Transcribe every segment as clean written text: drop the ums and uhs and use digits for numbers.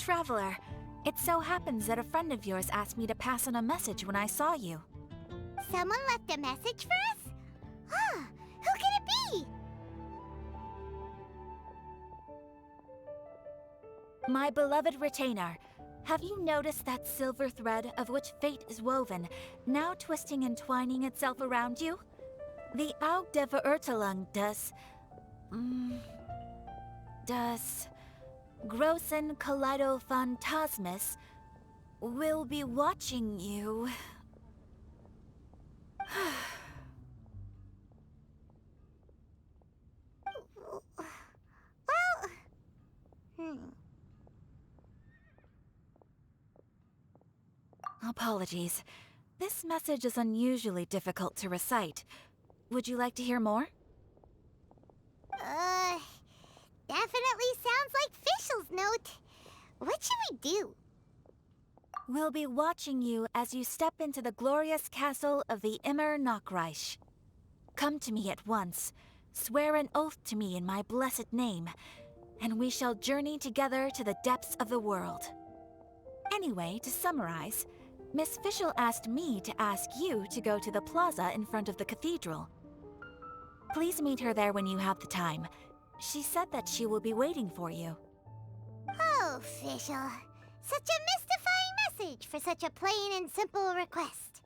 traveler. It so happens that a friend of yours asked me to pass on a message when I saw you. Someone left a message for us? Huh, who could it be? My beloved retainer, have you noticed that silver thread of which fate is woven, now twisting and twining itself around you? The Aug der Verurteilung does Großen Kaleido Phantasmus will be watching you. Well, Apologies. This message is unusually difficult to recite. Would you like to hear more? Definitely sounds like Fischl's note. What should we do? We'll be watching you as you step into the glorious castle of the Immer Nachreich. Come to me at once, swear an oath to me in my blessed name, and we shall journey together to the depths of the world. Anyway, to summarize, Miss Fischl asked me to ask you to go to the plaza in front of the cathedral. Please meet her there when you have the time. She said that she will be waiting for you. Oh, Fischl. Such a mystifying message for such a plain and simple request.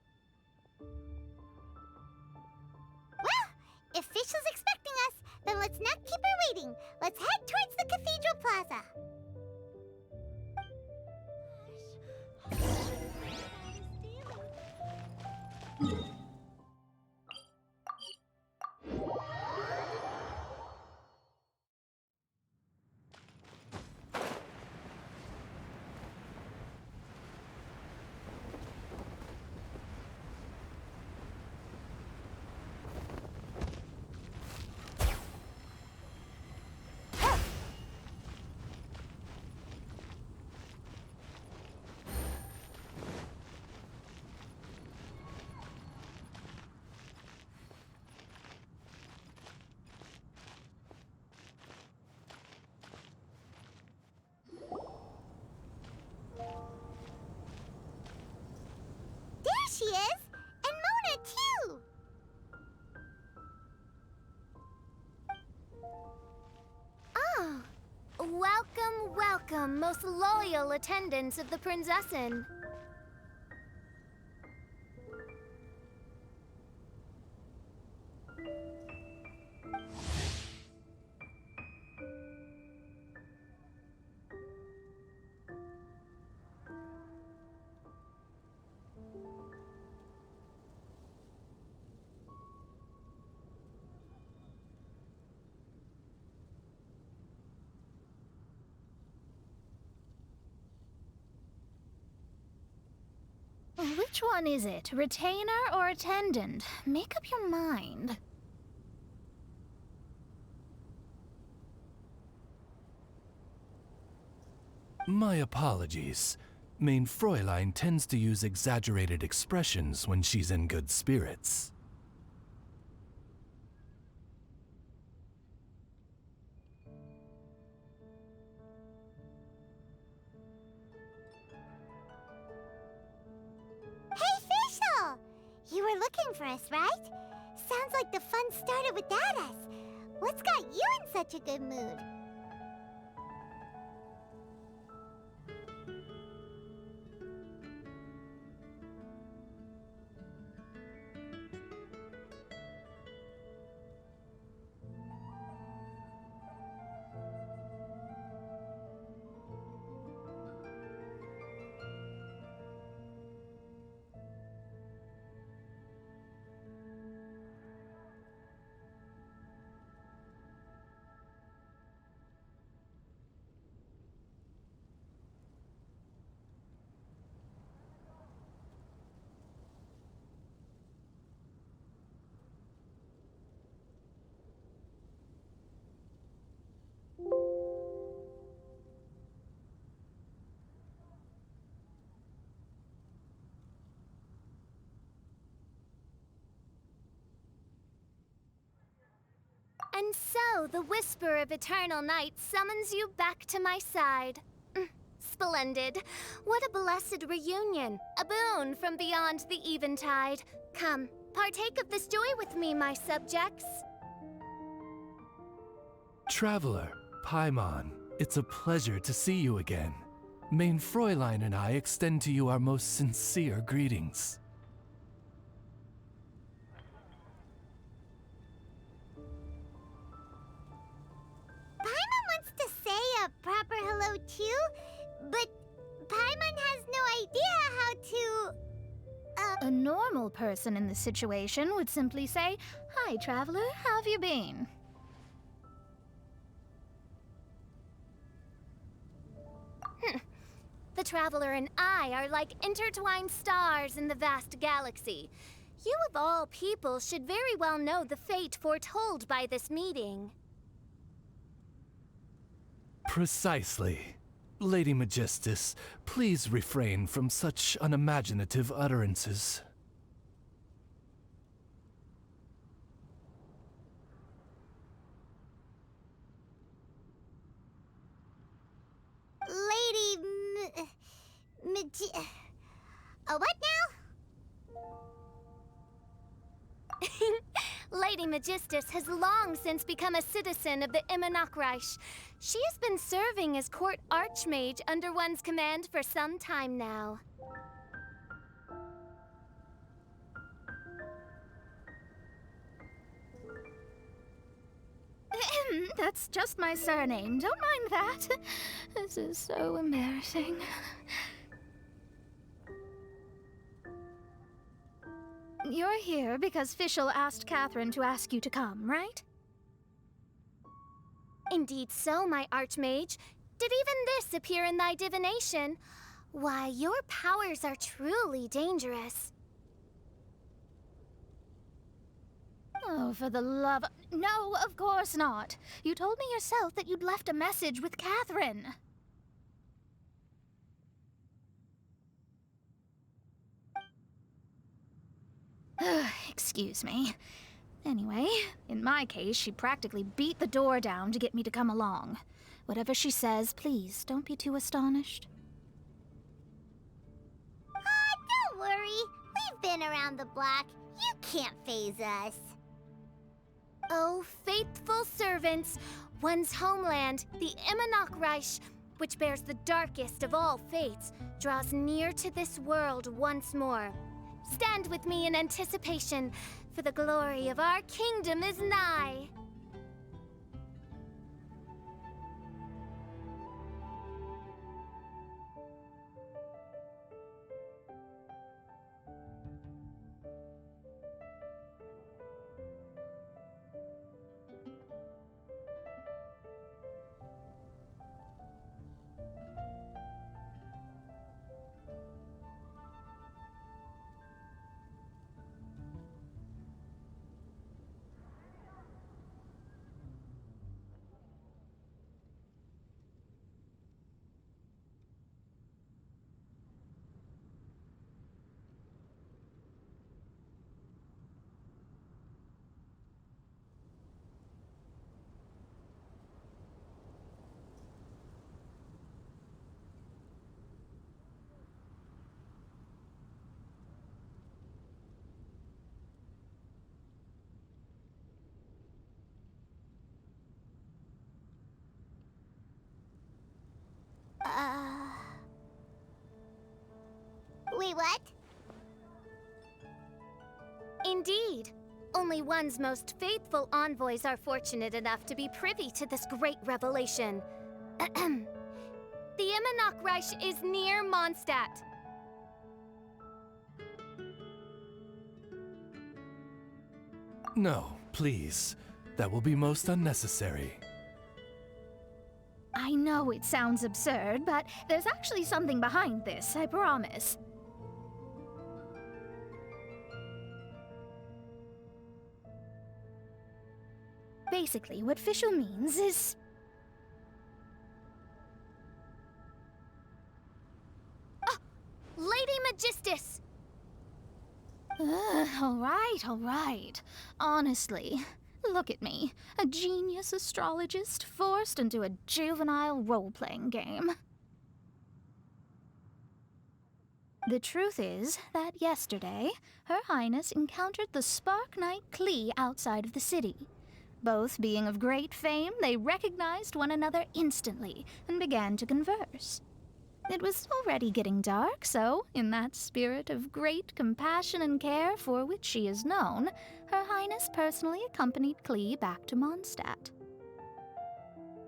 Well, if Fischl's expecting us, then let's not keep her waiting. Let's head towards the cathedral plaza. There she is! And Mona, too! Ah, welcome, welcome, most loyal attendants of the Prinzessin. Which one is it? Retainer or attendant? Make up your mind. My apologies. Mein Fräulein tends to use exaggerated expressions when she's in good spirits. Hey, Fischl! You were looking for us, right? Sounds like the fun started without us. What's got you in such a good mood? And so, the whisper of eternal night summons you back to my side. Splendid. What a blessed reunion. A boon from beyond the eventide. Come, partake of this joy with me, my subjects. Traveler, Paimon, it's a pleasure to see you again. Main Fräulein and I extend to you our most sincere greetings. Paimon wants to say a proper hello too, but Paimon has no idea how to... A normal person in this situation would simply say, "Hi, traveler, how have you been?" The Traveler and I are like intertwined stars in the vast galaxy. You of all people should very well know the fate foretold by this meeting. Precisely. Lady Magistus, please refrain from such unimaginative utterances. Lady what now? Lady Magistus has long since become a citizen of the Immernachtreich. She has been serving as court archmage under one's command for some time now. That's just my surname. Don't mind that. This is so embarrassing. You're here because Fischl asked Catherine to ask you to come, right? Indeed so, my archmage. Did even this appear in thy divination? Why, your powers are truly dangerous. Oh, for the love... No, of course not. You told me yourself that you'd left a message with Catherine. Excuse me. Anyway, in my case, she practically beat the door down to get me to come along. Whatever she says, please, don't be too astonished. Don't worry. We've been around the block. You can't faze us. Oh, faithful servants, one's homeland, the Immernachtreich, which bears the darkest of all fates, draws near to this world once more. Stand with me in anticipation, for the glory of our kingdom is nigh. Wait, what? Indeed. Only one's most faithful envoys are fortunate enough to be privy to this great revelation. The Immernachtreich is near Mondstadt. No, please. That will be most unnecessary. I know it sounds absurd, but there's actually something behind this, I promise. Basically, what Fischl means is... Lady Magistus! All right. Honestly, look at me. A genius astrologist forced into a juvenile role-playing game. The truth is that yesterday, Her Highness encountered the Spark Knight Klee outside of the city. Both being of great fame, they recognized one another instantly and began to converse. It was already getting dark, so, in that spirit of great compassion and care for which she is known, Her Highness personally accompanied Klee back to Mondstadt.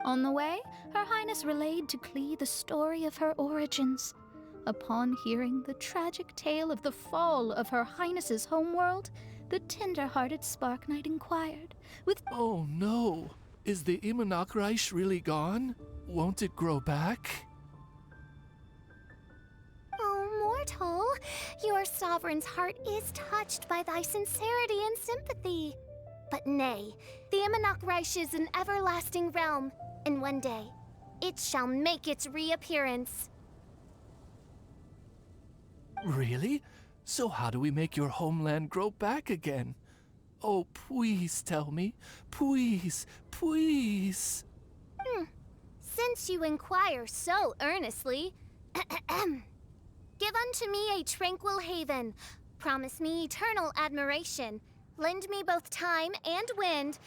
On the way, Her Highness relayed to Klee the story of her origins. Upon hearing the tragic tale of the fall of Her Highness's homeworld, the tender-hearted Spark Knight inquired, with Oh no! Is the Immernachtreich really gone? Won't it grow back? Oh, mortal, your sovereign's heart is touched by thy sincerity and sympathy. But nay, the Immernachtreich is an everlasting realm, and one day, it shall make its reappearance. Really? So how do we make your homeland grow back again? Oh, please tell me. Please, please. Since you inquire so earnestly, give unto me a tranquil haven, promise me eternal admiration, lend me both time and wind,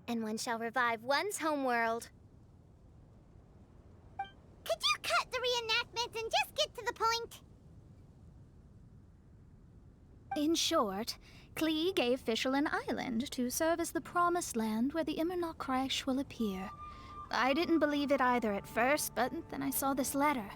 and one shall revive one's homeworld. Could you cut the reenactment and just get to the point? In short, Klee gave Fischl an island to serve as the promised land where the Immernachtreich will appear. I didn't believe it either at first, but then I saw this letter.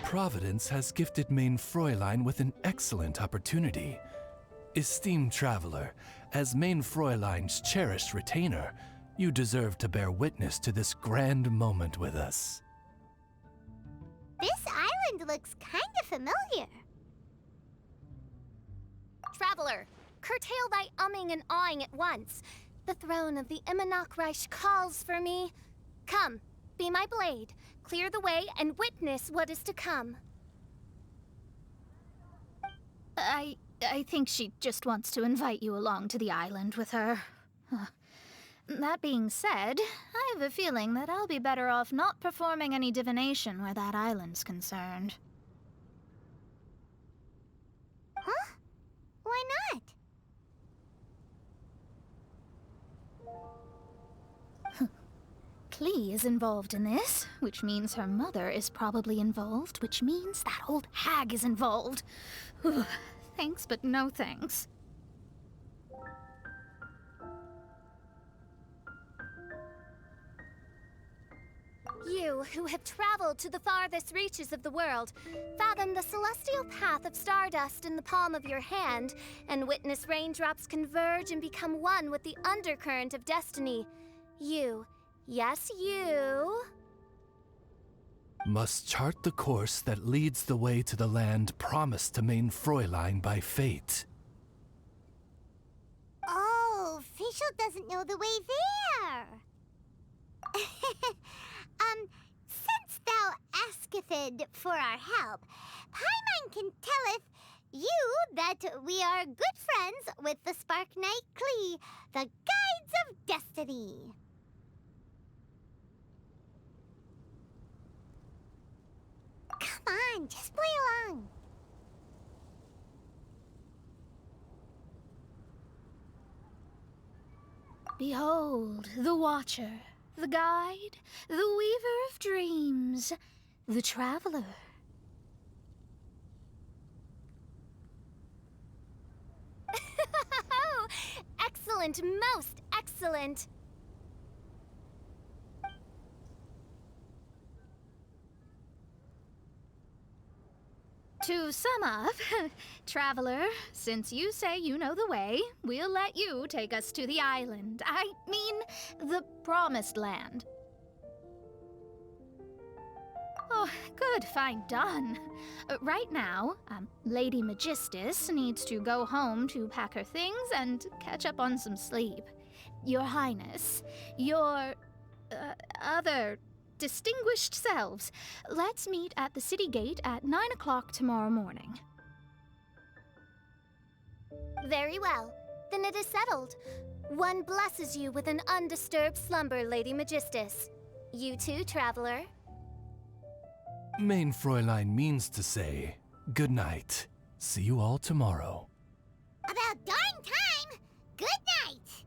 Providence has gifted Main Fräulein with an excellent opportunity. Esteemed traveler, as Main Fräulein's cherished retainer, you deserve to bear witness to this grand moment with us. This island looks kind of familiar. Traveler, curtail thy umming and awing at once. The throne of the Immernachtreich calls for me. Come, be my blade, clear the way, and witness what is to come. I think she just wants to invite you along to the island with her. That being said, I have a feeling that I'll be better off not performing any divination where that island's concerned. Huh? Why not? Klee is involved in this, which means her mother is probably involved, which means that old hag is involved. Thanks, but no thanks. You, who have traveled to the farthest reaches of the world, fathom the celestial path of stardust in the palm of your hand, and witness raindrops converge and become one with the undercurrent of destiny. You, yes, you, Must chart the course that leads the way to the land promised to Main Fräulein by fate. Oh, Fischl doesn't know the way there. Since thou asketh for our help, Paimon can telleth you that we are good friends with the Spark Knight Klee, the Guides of Destiny. Come on, just play along. Behold, the Watcher, the Guide, the Weaver of Dreams, the Traveler. excellent, most excellent. To sum up, Traveler, since you say you know the way, we'll let you take us to the island. I mean, the Promised Land. Oh, good, fine, done. Right now, Lady Magistus needs to go home to pack her things and catch up on some sleep. Your Highness, your other distinguished selves, let's meet at the city gate at 9 o'clock tomorrow morning. Very well. Then it is settled. One blesses you with an undisturbed slumber, Lady Magistus. You too, traveler. Main Fräulein means to say, good night. See you all tomorrow. About darn time! Good night!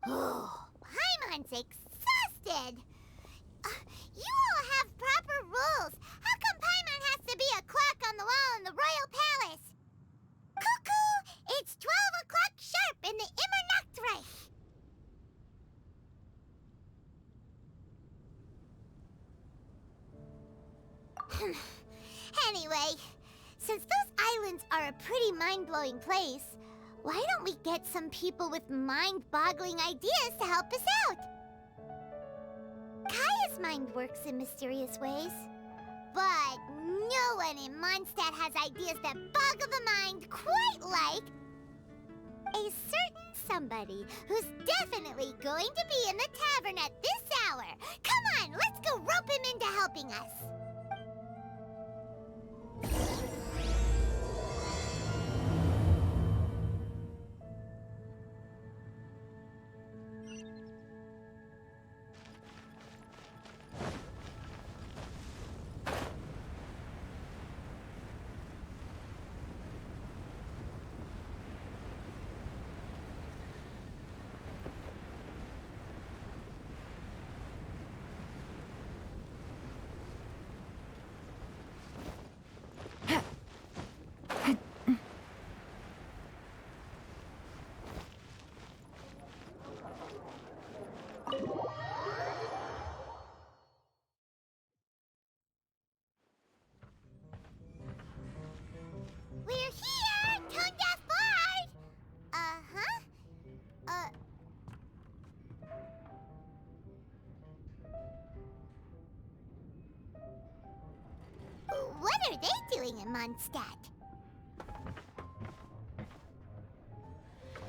Oh, Paimon's exhausted! You all have proper rules. How come Paimon has to be a clock on the wall in the royal palace? Cuckoo! It's 12 o'clock sharp in the Immernachtreich. Anyway, since those islands are a pretty mind-blowing place, why don't we get some people with mind-boggling ideas to help us out? Kaya's mind works in mysterious ways, but no one in Mondstadt has ideas that boggle the mind quite like a certain somebody who's definitely going to be in the tavern at this hour. Come on, let's go rope him into helping us. We're here, tone-deaf bard! What are they doing in Mondstadt?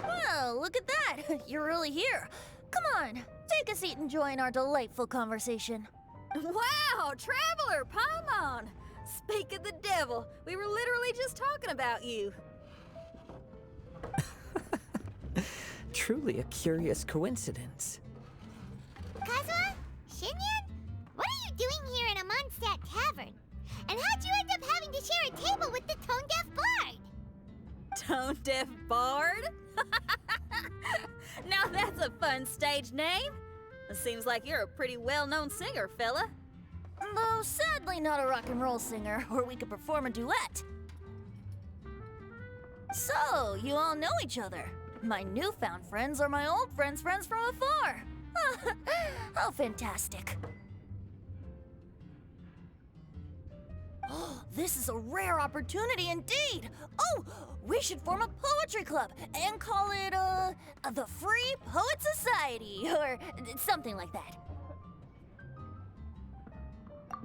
Well, look at that! You're really here. Come on, take a seat and join our delightful conversation. Wow, Traveler, Paimon! Speak of the devil, we were literally just talking about you. Truly a curious coincidence. Kazuha? Shinyan? What are you doing here in a Mondstadt tavern? And how'd you end up having to share a table with the tone-deaf bard? Tone-deaf bard? Now that's a fun stage name. It seems like you're a pretty well-known singer, fella. Though sadly not a rock and roll singer, or we could perform a duet. So, you all know each other. My newfound friends are my old friends' friends from afar. How fantastic. This is a rare opportunity indeed. Oh, we should form a poetry club and call it, the Free Poet Society, or something like that.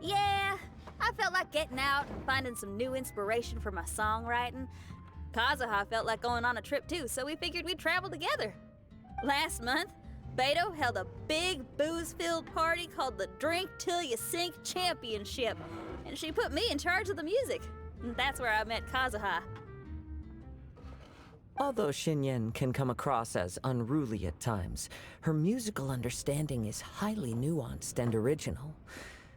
Yeah, I felt like getting out and finding some new inspiration for my songwriting. Kazuha felt like going on a trip too, so we figured we'd travel together. Last month, Beto held a big booze-filled party called the Drink Till You Sink Championship, and she put me in charge of the music. And that's where I met Kazuha. Although Shinyen can come across as unruly at times, her musical understanding is highly nuanced and original.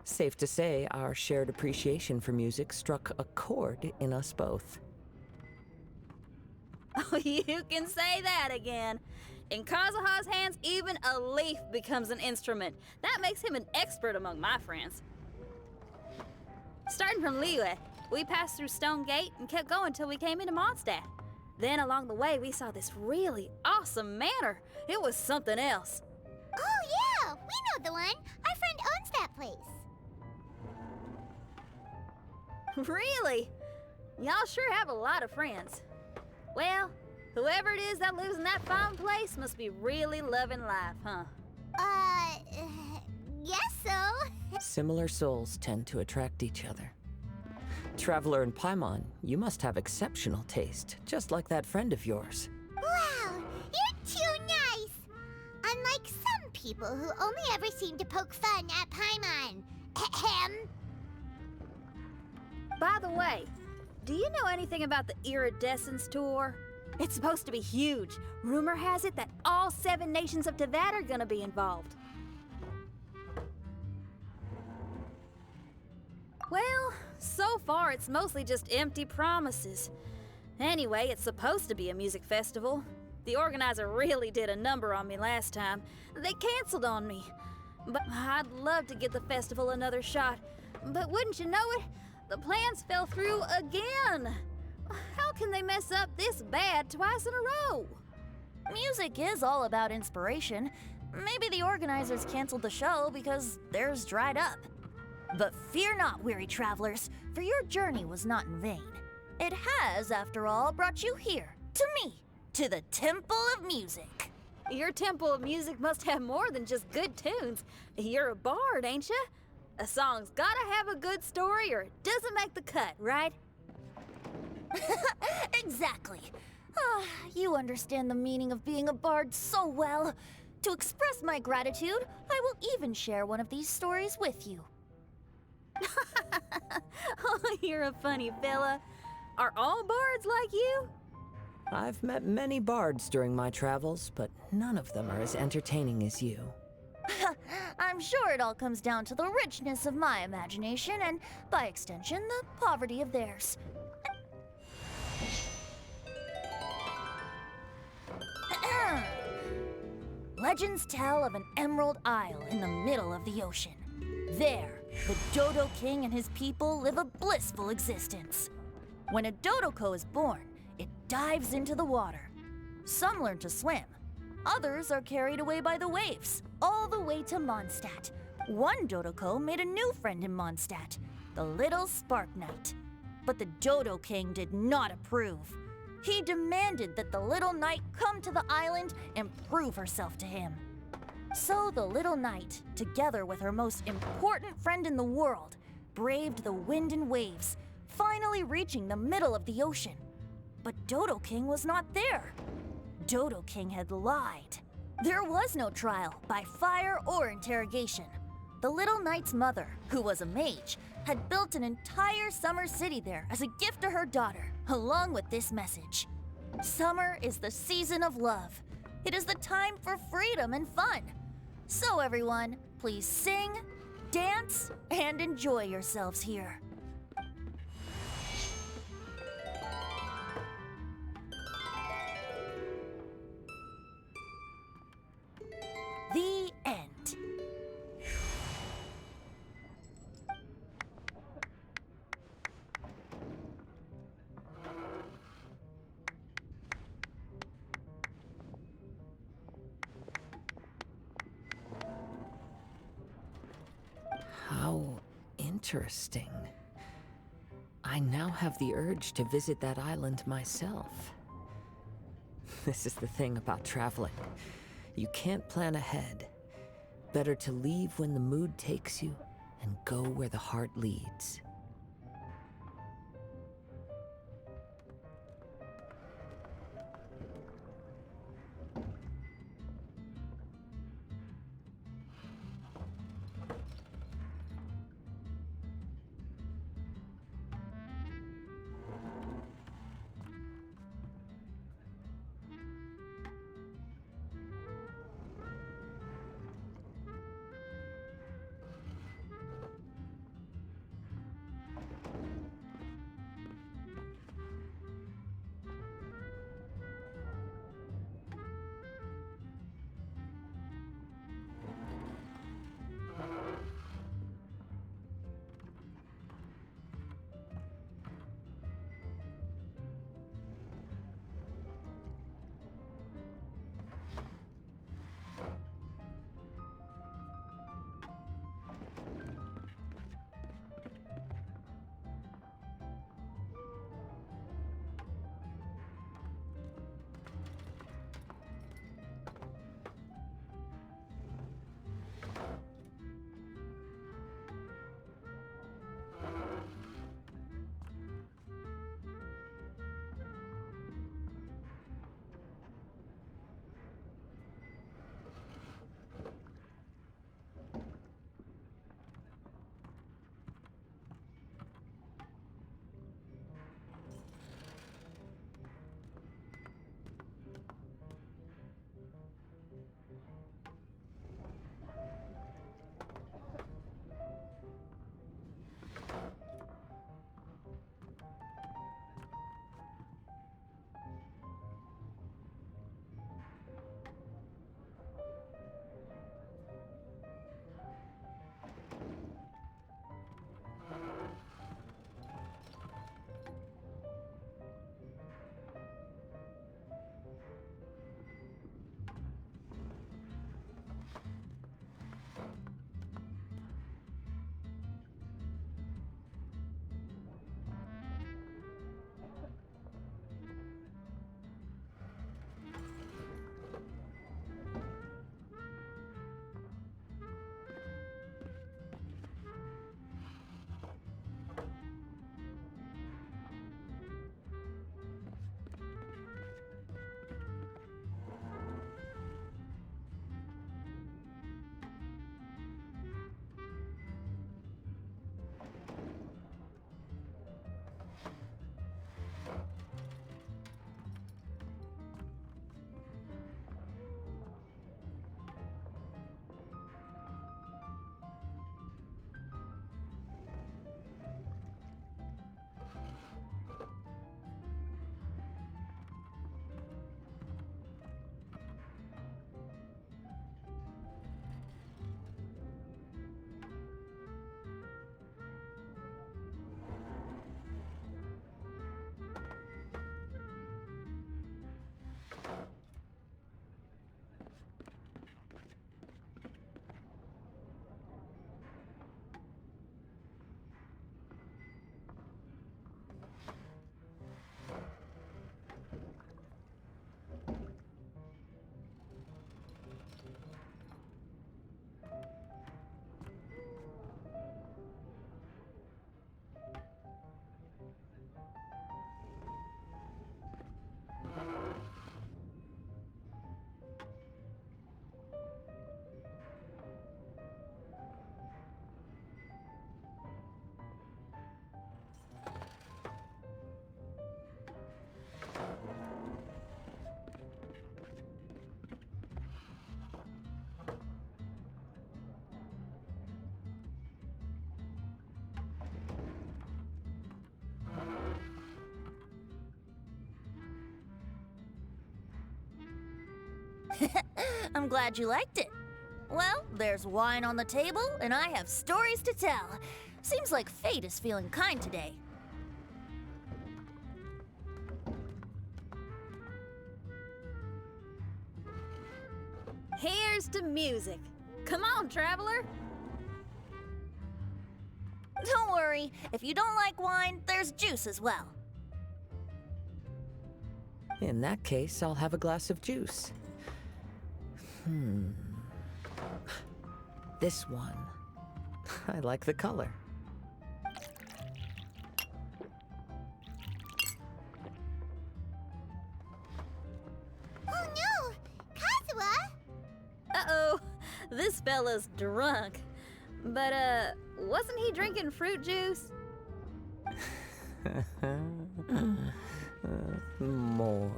Safe to say, our shared appreciation for music struck a chord in us both. Oh, you can say that again. In Kazuha's hands, even a leaf becomes an instrument. That makes him an expert among my friends. Starting from Liyue, we passed through Stone Gate and kept going till we came into Mondstadt. Then along the way, we saw this really awesome manor. It was something else. Oh yeah, we know the one. Our friend owns that place. Really? Y'all sure have a lot of friends. Well, whoever it is that lives in that fine place must be really loving life, huh? Guess so. Similar souls tend to attract each other. Traveler and Paimon, you must have exceptional taste, just like that friend of yours. Wow, you're too nice. Unlike some people who only ever seem to poke fun at Paimon. Ahem. By the way, do you know anything about the Iridescence tour? It's supposed to be huge. Rumor has it that all 7 nations of Tevat are gonna be involved. Well, so far it's mostly just empty promises. Anyway, it's supposed to be a music festival. The organizer really did a number on me last time. They canceled on me. But I'd love to give the festival another shot. But wouldn't you know it, the plans fell through again. How can they mess up this bad twice in a row? Music is all about inspiration. Maybe the organizers canceled the show because theirs dried up. But fear not, weary travelers, for your journey was not in vain. It has, after all, brought you here, to me, to the Temple of Music. Your Temple of Music must have more than just good tunes. You're a bard, ain't ya? A song's gotta have a good story or it doesn't make the cut, right? Exactly. Ah, you understand the meaning of being a bard so well. To express my gratitude, I will even share one of these stories with you. Oh, you're a funny fella. Are all bards like you? I've met many bards during my travels, but none of them are as entertaining as you. I'm sure it all comes down to the richness of my imagination and, by extension, the poverty of theirs. Legends tell of an emerald isle in the middle of the ocean. There, the Dodo King and his people live a blissful existence. When a Dodoko is born, it dives into the water. Some learn to swim. Others are carried away by the waves, all the way to Mondstadt. One Dodoko made a new friend in Mondstadt, the little Spark Knight. But the Dodo King did not approve. He demanded that the little knight come to the island and prove herself to him. So the little knight, together with her most important friend in the world, braved the wind and waves, finally reaching the middle of the ocean. But Dodo King was not there. Dodo King had lied. There was no trial by fire or interrogation. The little knight's mother, who was a mage, had built an entire summer city there as a gift to her daughter, along with this message. Summer is the season of love. It is the time for freedom and fun. So everyone, please sing, dance, and enjoy yourselves here. The end. How interesting. I now have the urge to visit that island myself. This is the thing about traveling. You can't plan ahead. Better to leave when the mood takes you and go where the heart leads. I'm glad you liked it. Well, there's wine on the table, and I have stories to tell. Seems like fate is feeling kind today. Here's to music. Come on, traveler. Don't worry, if you don't like wine, there's juice as well. In that case, I'll have a glass of juice. This one. I like the color. Oh no! Kazuha! Uh-oh, this fella's drunk. But, wasn't he drinking fruit juice? More.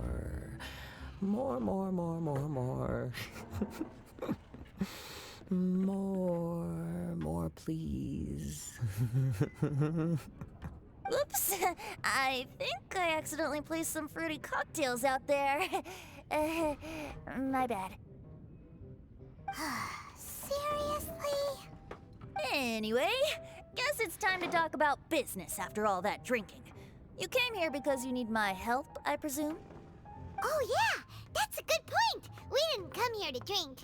More, please. Oops, I think I accidentally placed some fruity cocktails out there. My bad. Seriously? Anyway, guess it's time to talk about business after all that drinking. You came here because you need my help, I presume? Oh yeah, that's a good point. We didn't come here to drink.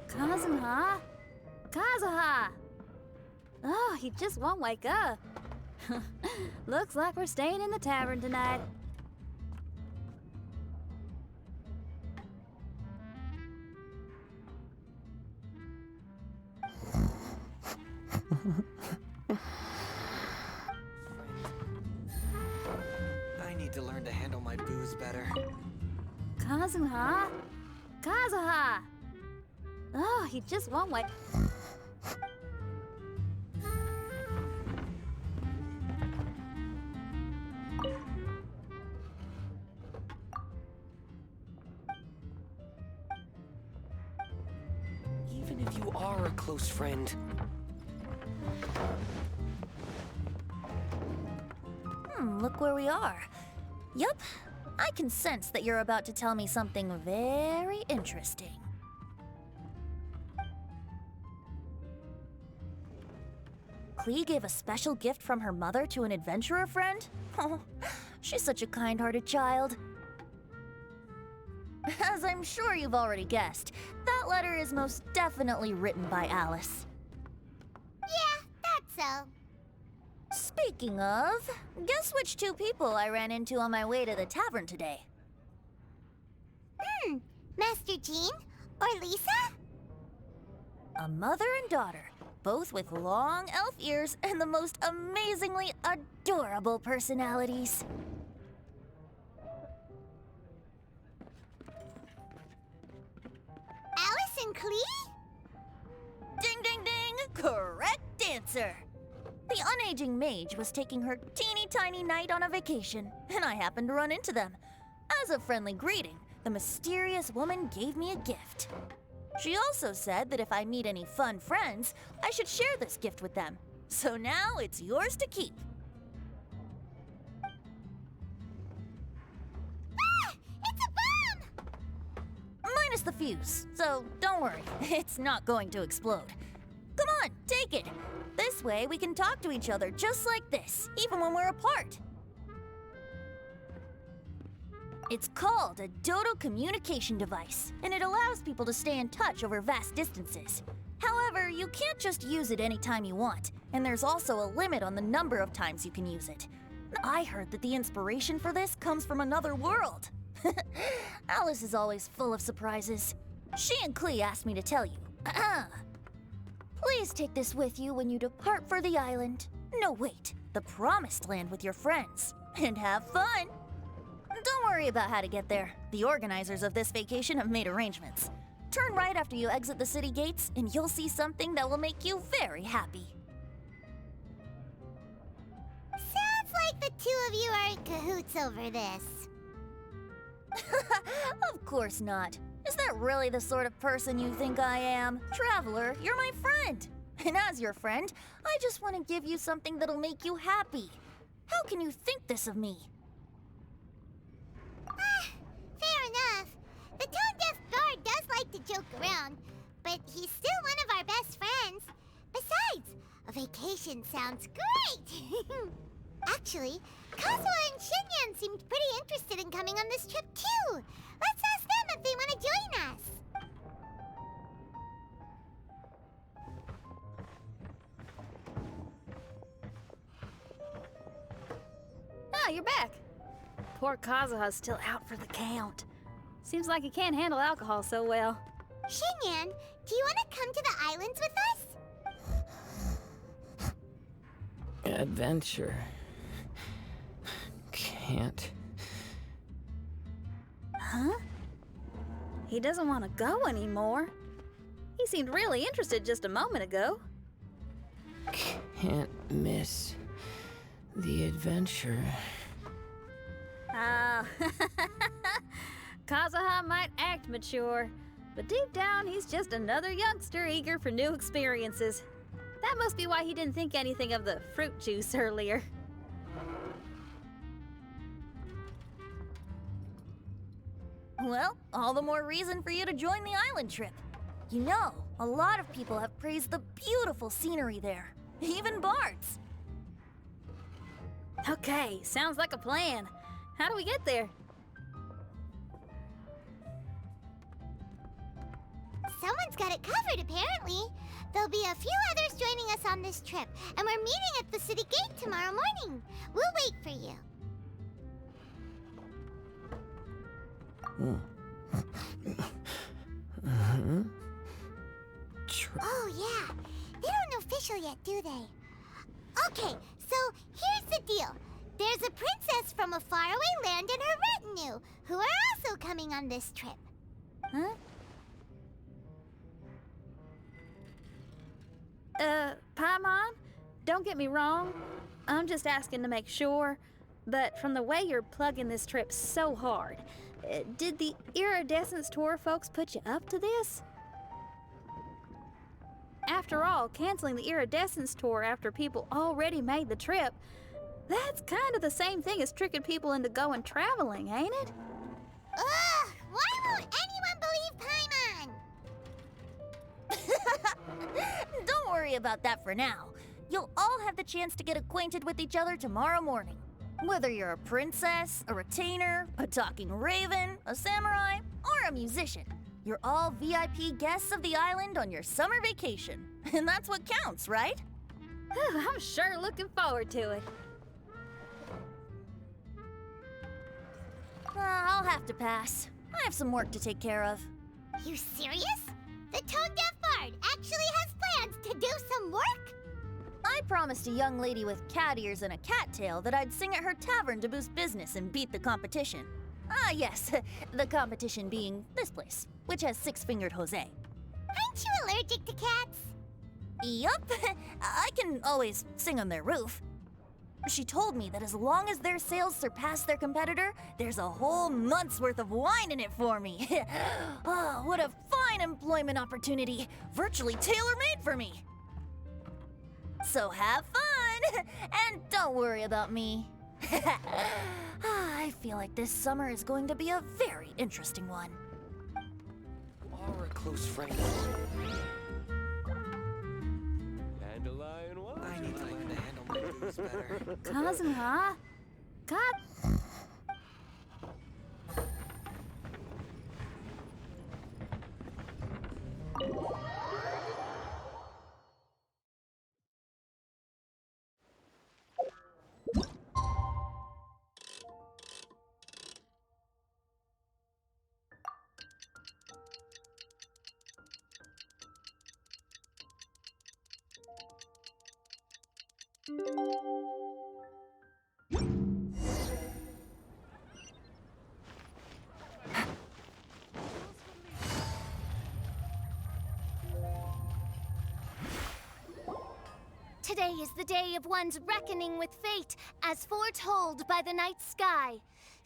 Kazuha? Kazuha! Oh, he just won't wake up. Looks like we're staying in the tavern tonight. I need to learn to handle my booze better. Kazuha? Kazuha! Oh, he just won't wake. Even if you are a close friend, Look where we are. Yup, I can sense that you're about to tell me something very interesting. Klee gave a special gift from her mother to an adventurer friend? Oh, she's such a kind-hearted child. As I'm sure you've already guessed, that letter is most definitely written by Alice. Yeah, that's so. Speaking of, guess which two people I ran into on my way to the tavern today? Master Jean or Lisa? A mother and daughter, both with long elf ears and the most amazingly adorable personalities. Alice and Klee? Ding, ding, ding! Correct answer! The unaging mage was taking her teeny tiny knight on a vacation, and I happened to run into them. As a friendly greeting, the mysterious woman gave me a gift. She also said that if I meet any fun friends, I should share this gift with them. So now it's yours to keep. Ah! It's a bomb! Minus the fuse, so don't worry, it's not going to explode. Come on, take it. This way we can talk to each other just like this, even when we're apart. It's called a Dodo communication device, and it allows people to stay in touch over vast distances. However, you can't just use it anytime you want, and there's also a limit on the number of times you can use it. I heard that the inspiration for this comes from another world. Alice is always full of surprises. She and Klee asked me to tell you. Please take this with you when you depart for the island. No, wait, the Promised Land with your friends. And have fun! Don't worry about how to get there. The organizers of this vacation have made arrangements. Turn right after you exit the city gates, and you'll see something that will make you very happy. Sounds like the two of you are in cahoots over this. Of course not. Is that really the sort of person you think I am? Traveler, you're my friend. And as your friend, I just want to give you something that'll make you happy. How can you think this of me? Fair enough. The tone-deaf bard does like to joke around, but he's still one of our best friends. Besides, a vacation sounds great! Actually, Kazuha and Shinyan seemed pretty interested in coming on this trip too. Let's ask them if they want to join us. Ah, you're back. Poor Kazuha's still out for the count. Seems like he can't handle alcohol so well. Shinyan, do you want to come to the islands with us? Adventure. Can't. Huh? He doesn't want to go anymore. He seemed really interested just a moment ago. Can't miss the adventure. Ah, Kazuha might act mature, but deep down he's just another youngster eager for new experiences. That must be why he didn't think anything of the fruit juice earlier. Well, all the more reason for you to join the island trip. You know, a lot of people have praised the beautiful scenery there, even bards. Okay, sounds like a plan. How do we get there? Someone's got it covered, apparently. There'll be a few others joining us on this trip, and we're meeting at the city gate tomorrow morning. We'll wait for you. Oh, yeah. They aren't official yet, do they? Okay, so here's the deal. There's a princess from a faraway land and her retinue, who are also coming on this trip. Huh? Paimon, don't get me wrong. I'm just asking to make sure. But from the way you're plugging this trip so hard, did the Iridescence Tour folks put you up to this? After all, canceling the Iridescence Tour after people already made the trip, that's kind of the same thing as tricking people into going traveling, ain't it? Ugh! Why won't anyone believe Paimon? Don't worry about that for now. You'll all have the chance to get acquainted with each other tomorrow morning. Whether you're a princess, a retainer, a talking raven, a samurai, or a musician, you're all VIP guests of the island on your summer vacation. And that's what counts, right? I'm sure looking forward to it. I'll have to pass. I have some work to take care of. You serious? The tone-deaf bard actually has plans to do some work? I promised a young lady with cat ears and a cattail that I'd sing at her tavern to boost business and beat the competition. Ah, yes, the competition being this place, which has six-fingered Jose. Aren't you allergic to cats? Yup, I can always sing on their roof. She told me that as long as their sales surpass their competitor, there's a whole month's worth of wine in it for me. Oh, what a fine employment opportunity, virtually tailor-made for me. So have fun, and don't worry about me. I feel like this summer is going to be a very interesting one. Are a close friend. Dandelion wine. I need to learn to handle my booze better. Kazuha? God. Today is the day of one's reckoning with fate, as foretold by the night sky.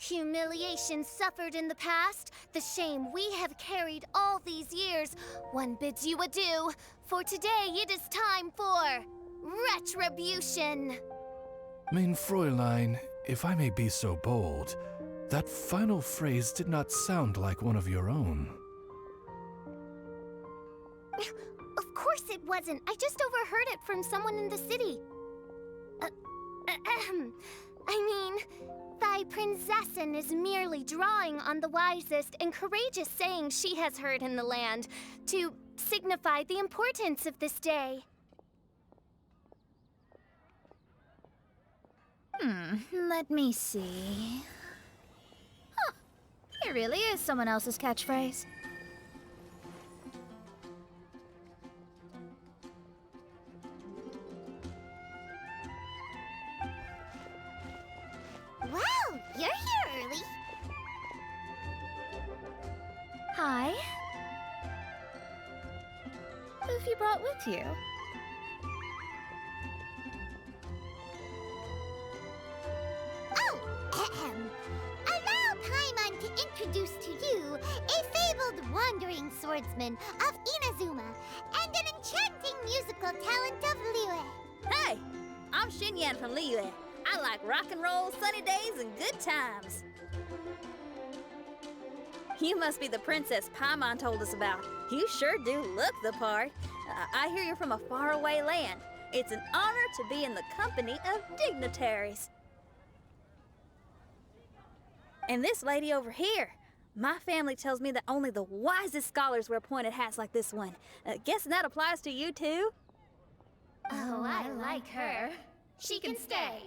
Humiliation suffered in the past, the shame we have carried all these years, one bids you adieu, for today it is time for retribution. Mein Fräulein, if I may be so bold, that final phrase did not sound like one of your own. Of course it wasn't. I just overheard it from someone in the city. I mean, thy prinzessin is merely drawing on the wisest and courageous sayings she has heard in the land to signify the importance of this day. Let me see. Huh, it really is someone else's catchphrase. Wow, you're here early. Hi. Who've you brought with you? Oh, allow Paimon to introduce to you a fabled wandering swordsman of Inazuma and an enchanting musical talent of Liyue. Hey, I'm Xinyan from Liyue. I like rock and roll, sunny days, and good times. You must be the princess Paimon told us about. You sure do look the part. I hear you're from a faraway land. It's an honor to be in the company of dignitaries. And this lady over here, my family tells me that only the wisest scholars wear pointed hats like this one. Guessing that applies to you too? Oh, I like her. She can stay.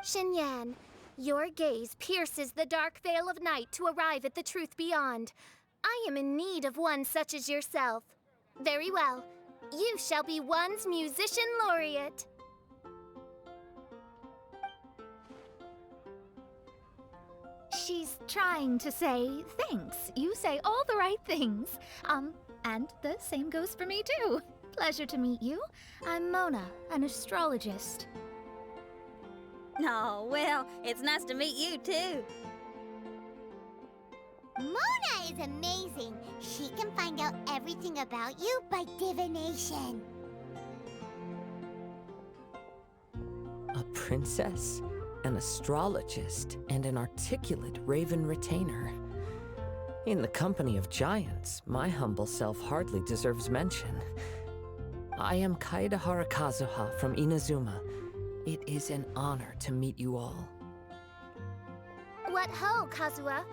Xinyan, your gaze pierces the dark veil of night to arrive at the truth beyond. I am in need of one such as yourself. Very well. You shall be one's musician laureate. She's trying to say thanks. You say all the right things. And the same goes for me too. Pleasure to meet you. I'm Mona, an astrologist. Oh, well, it's nice to meet you too. Mona is amazing. She can find out everything about you by divination. A princess, an astrologist, and an articulate raven retainer. In the company of giants, my humble self hardly deserves mention. I am Kaida Harakazuha from Inazuma. It is an honor to meet you all. What ho, Kazuha?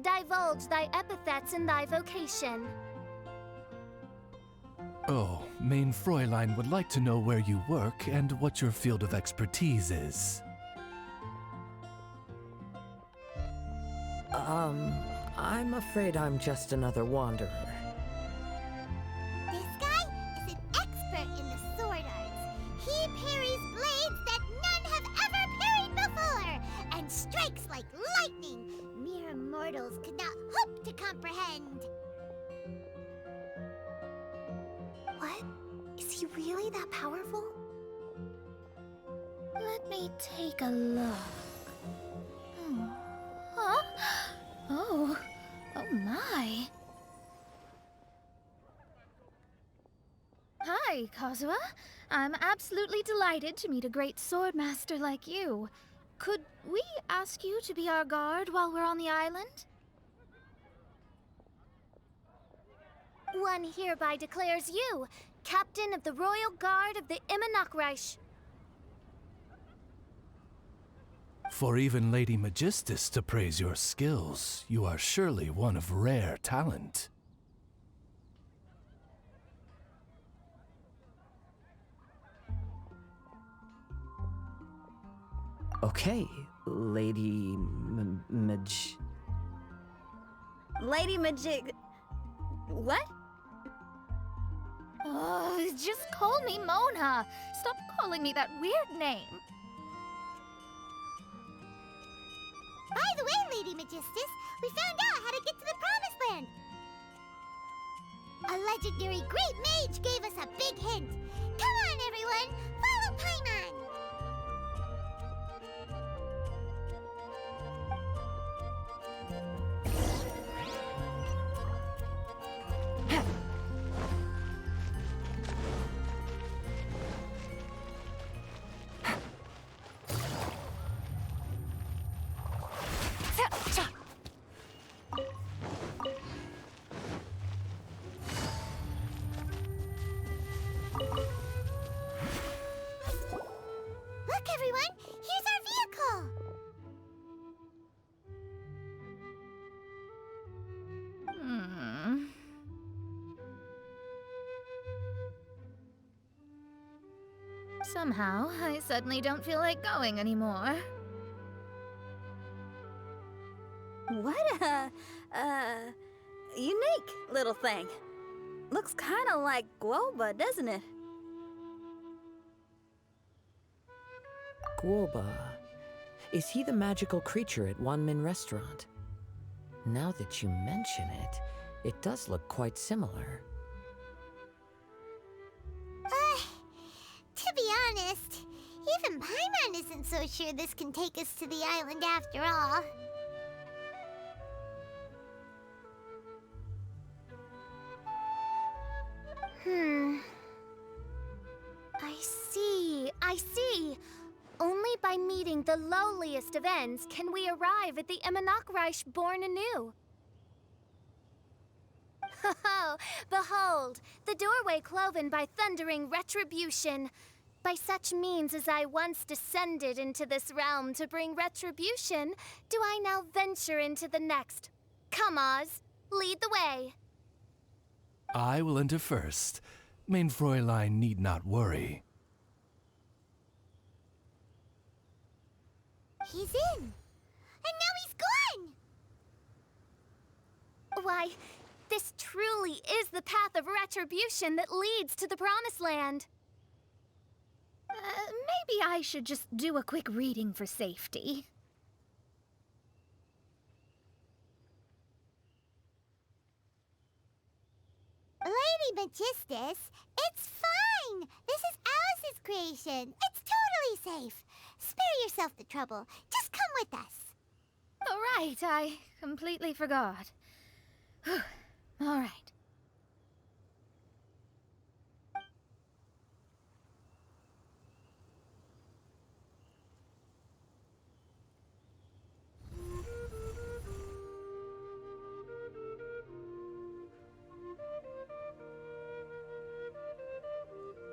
Divulge thy epithets and thy vocation. Oh, Mein Fräulein would like to know where you work and what your field of expertise is. I'm afraid I'm just another wanderer. This guy is an expert in the sword arts. He parries blades that none have ever parried before, and strikes like lightning mere mortals could not hope to comprehend. What? Is he really that powerful? Let me take a look. Huh? Oh my. Hi, Kazuha. I'm absolutely delighted to meet a great swordmaster like you. Could we ask you to be our guard while we're on the island? One hereby declares you captain of the Royal Guard of the Immernachtreich. For even Lady Magistus to praise your skills, you are surely one of rare talent. Okay, Lady Lady Majig... What? Oh, just call me Mona. Stop calling me that weird name. By the way, Lady Magistus, we found out how to get to the Promised Land. A legendary great mage gave us a big hint. Come on, everyone! Follow Paimon! Look, everyone! Here's our vehicle! Somehow, I suddenly don't feel like going anymore. What a unique little thing. Looks kind of like Guoba, doesn't it? Guoba. Is he the magical creature at Wanmin Restaurant? Now that you mention it, it does look quite similar. To be honest, even Paimon isn't so sure this can take us to the island after all. I see. Only by meeting the lowliest of ends can we arrive at the Imanakreich born anew. Oh, behold, the doorway cloven by thundering retribution. By such means as I once descended into this realm to bring retribution, do I now venture into the next. Come, Oz, lead the way. I will enter first. Main Fräulein need not worry. He's in! And now he's gone! Why, this truly is the path of retribution that leads to the Promised Land. Maybe I should just do a quick reading for safety. Lady Magistus, it's fine! This is Alice's creation. It's totally safe. Spare yourself the trouble. Just come with us. All right, I completely forgot. All right.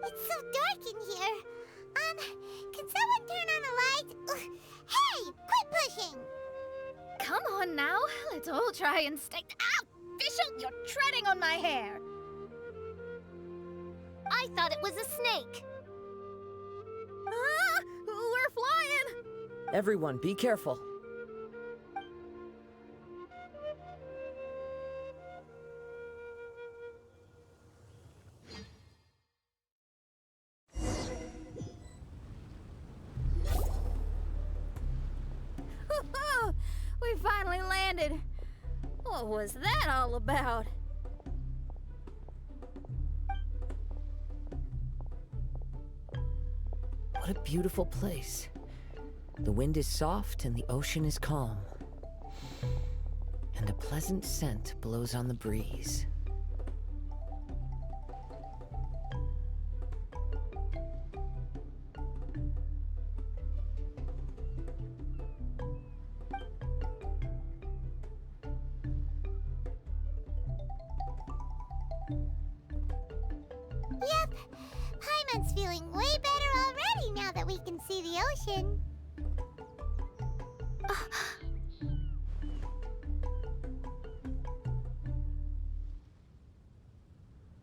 It's so dark in here. Can someone turn on a light? Ugh. Hey, quit pushing! Come on now, let's all try and stay. Ah, Bishop, you're treading on my hair. I thought it was a snake. Ah, we're flying! Everyone, be careful. We finally landed. What was that all about? What a beautiful place. The wind is soft and the ocean is calm. And a pleasant scent blows on the breeze. Yep, Paimon's feeling way better already now that we can see the ocean.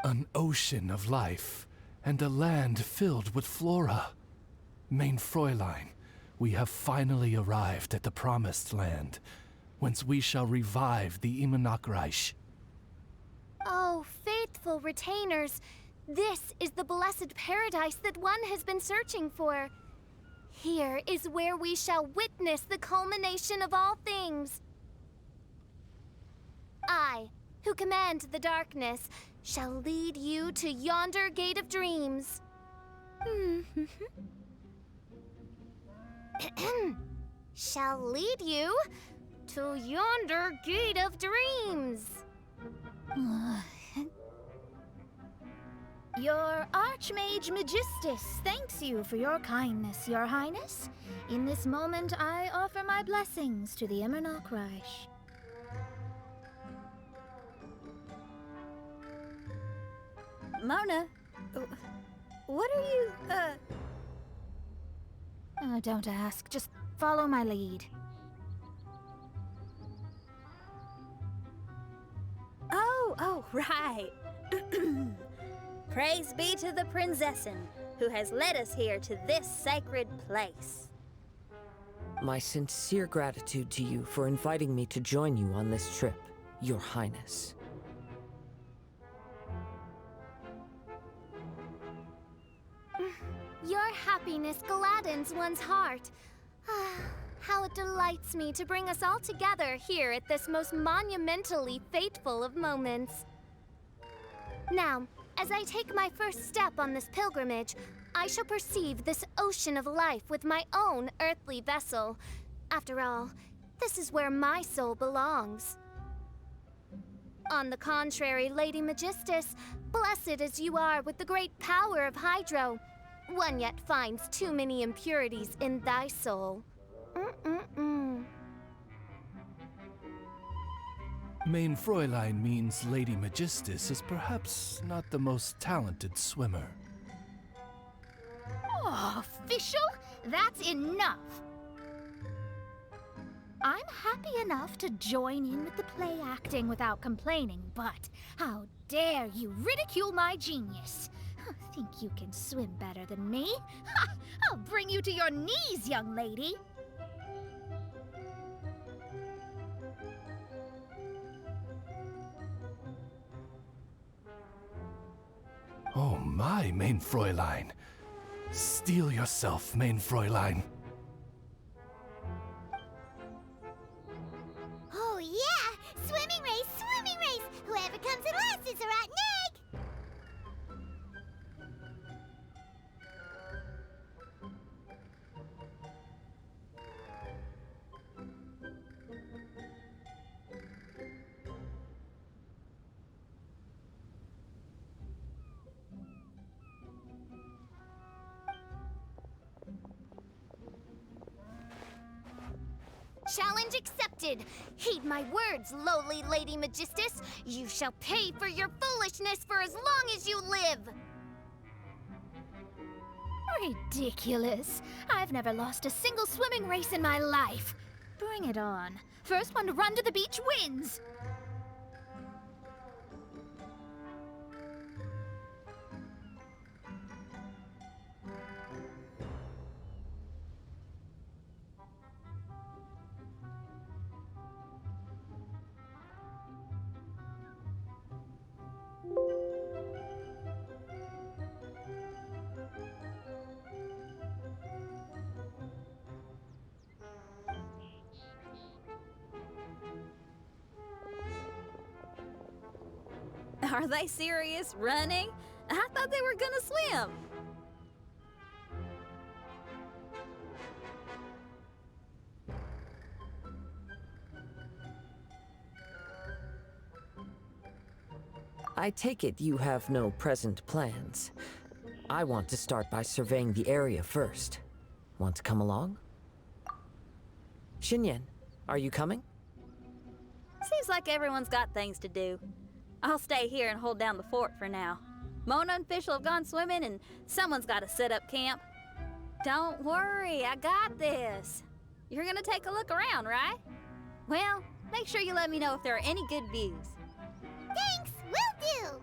An ocean of life, and a land filled with flora. Main Fräulein, we have finally arrived at the Promised Land, whence we shall revive the Imanakreich. Oh, faithful retainers, this is the blessed paradise that one has been searching for. Here is where we shall witness the culmination of all things. I, who command the darkness, shall lead you to yonder gate of dreams. Shall lead you to yonder gate of dreams. Your Archmage Magistus thanks you for your kindness, Your Highness. In this moment, I offer my blessings to the Immernock Reich. Mona, what are you, Don't ask, just follow my lead. Oh, right. Praise be to the Prinzessin, who has led us here to this sacred place. My sincere gratitude to you for inviting me to join you on this trip, Your Highness. Your happiness gladdens one's heart. How it delights me to bring us all together here at this most monumentally fateful of moments. Now, as I take my first step on this pilgrimage, I shall perceive this ocean of life with my own earthly vessel. After all, this is where my soul belongs. On the contrary, Lady Magistus, blessed as you are with the great power of Hydro, one yet finds too many impurities in thy soul. Main Fräulein means Lady Magistus is perhaps not the most talented swimmer. Oh, official? That's enough! I'm happy enough to join in with the play acting without complaining, but how dare you ridicule my genius? Think you can swim better than me? Ha! I'll bring you to your knees, young lady! Oh my, Main Fräulein. Steel yourself, Main Fräulein. Oh yeah! Swimming race! Swimming race! Whoever comes in last is a rotten egg! Challenge accepted! Heed my words, lowly Lady Magistus! You shall pay for your foolishness for as long as you live! Ridiculous. I've never lost a single swimming race in my life. Bring it on. First one to run to the beach wins! Are they serious? Running? I thought they were gonna swim. I take it you have no present plans. I want to start by surveying the area first. Want to come along? Xinyan, are you coming? Seems like everyone's got things to do. I'll stay here and hold down the fort for now. Mona and Fischl have gone swimming, and someone's got to set up camp. Don't worry, I got this. You're gonna take a look around, right? Well, make sure you let me know if there are any good views. Thanks, will do!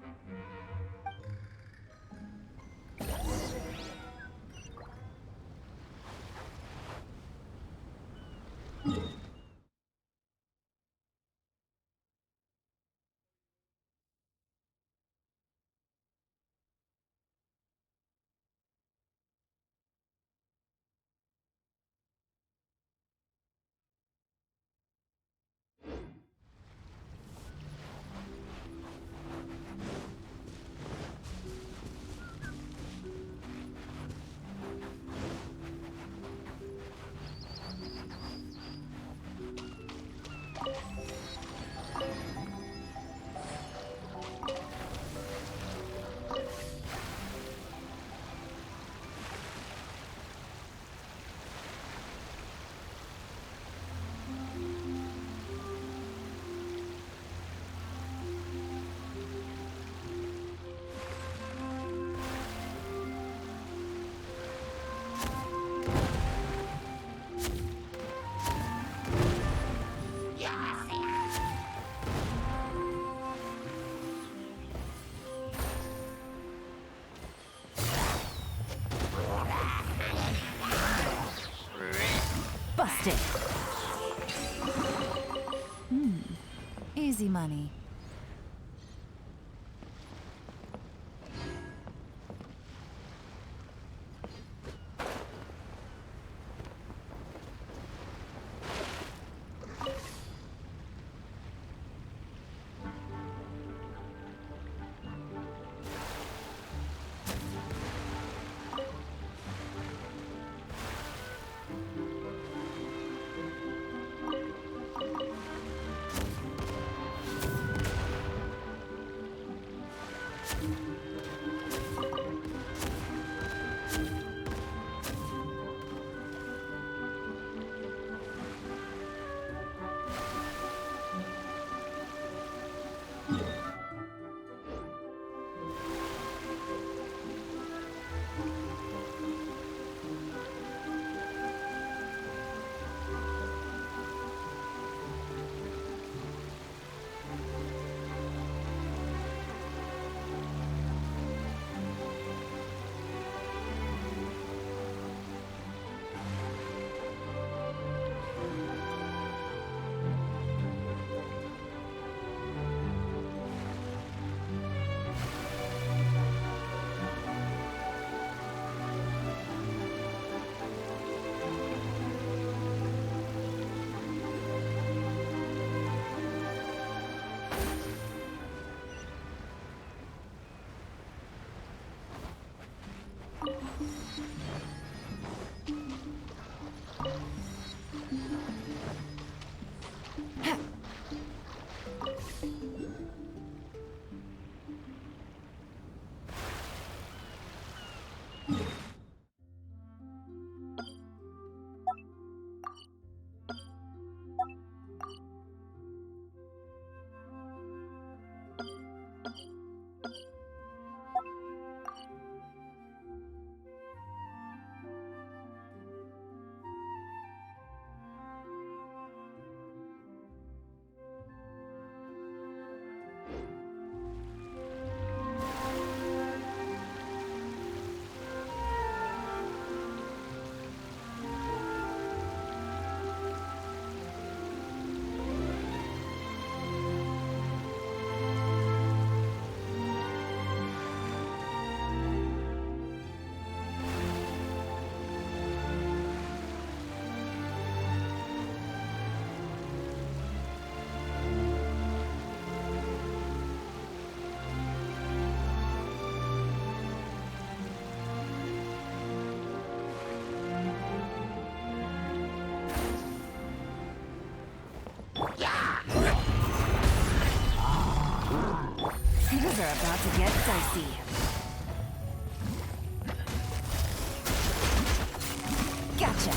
Easy money. Things are about to get dicey. Gotcha.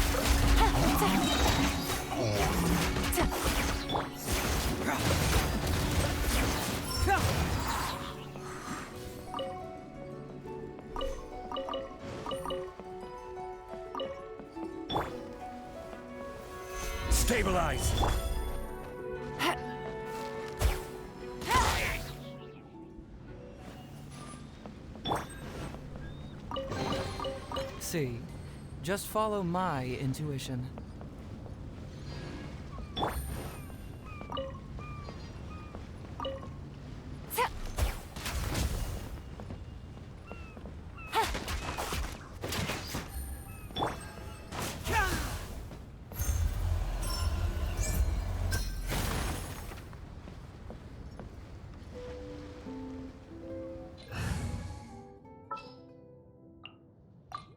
Stabilize! See, just follow my intuition.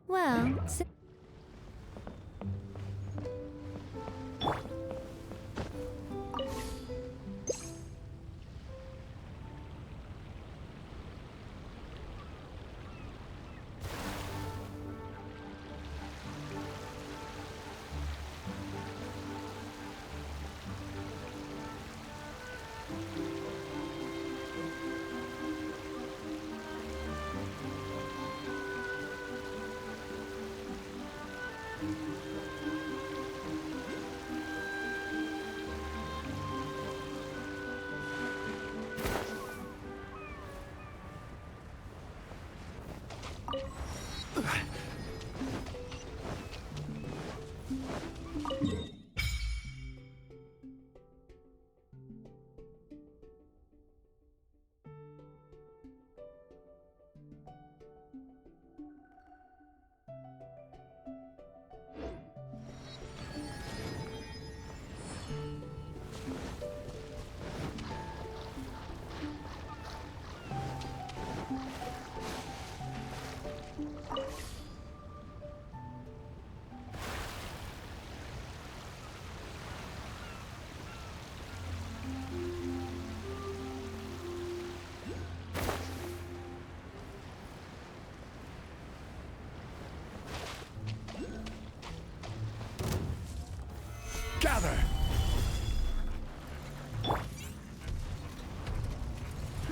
Well,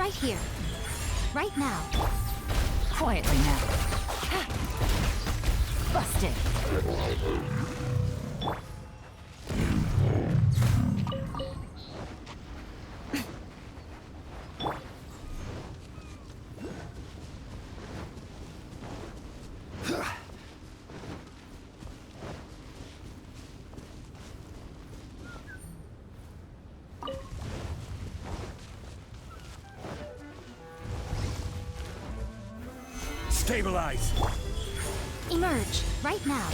right here. Right now. Quietly now. Busted. Stabilize! Emerge, right now.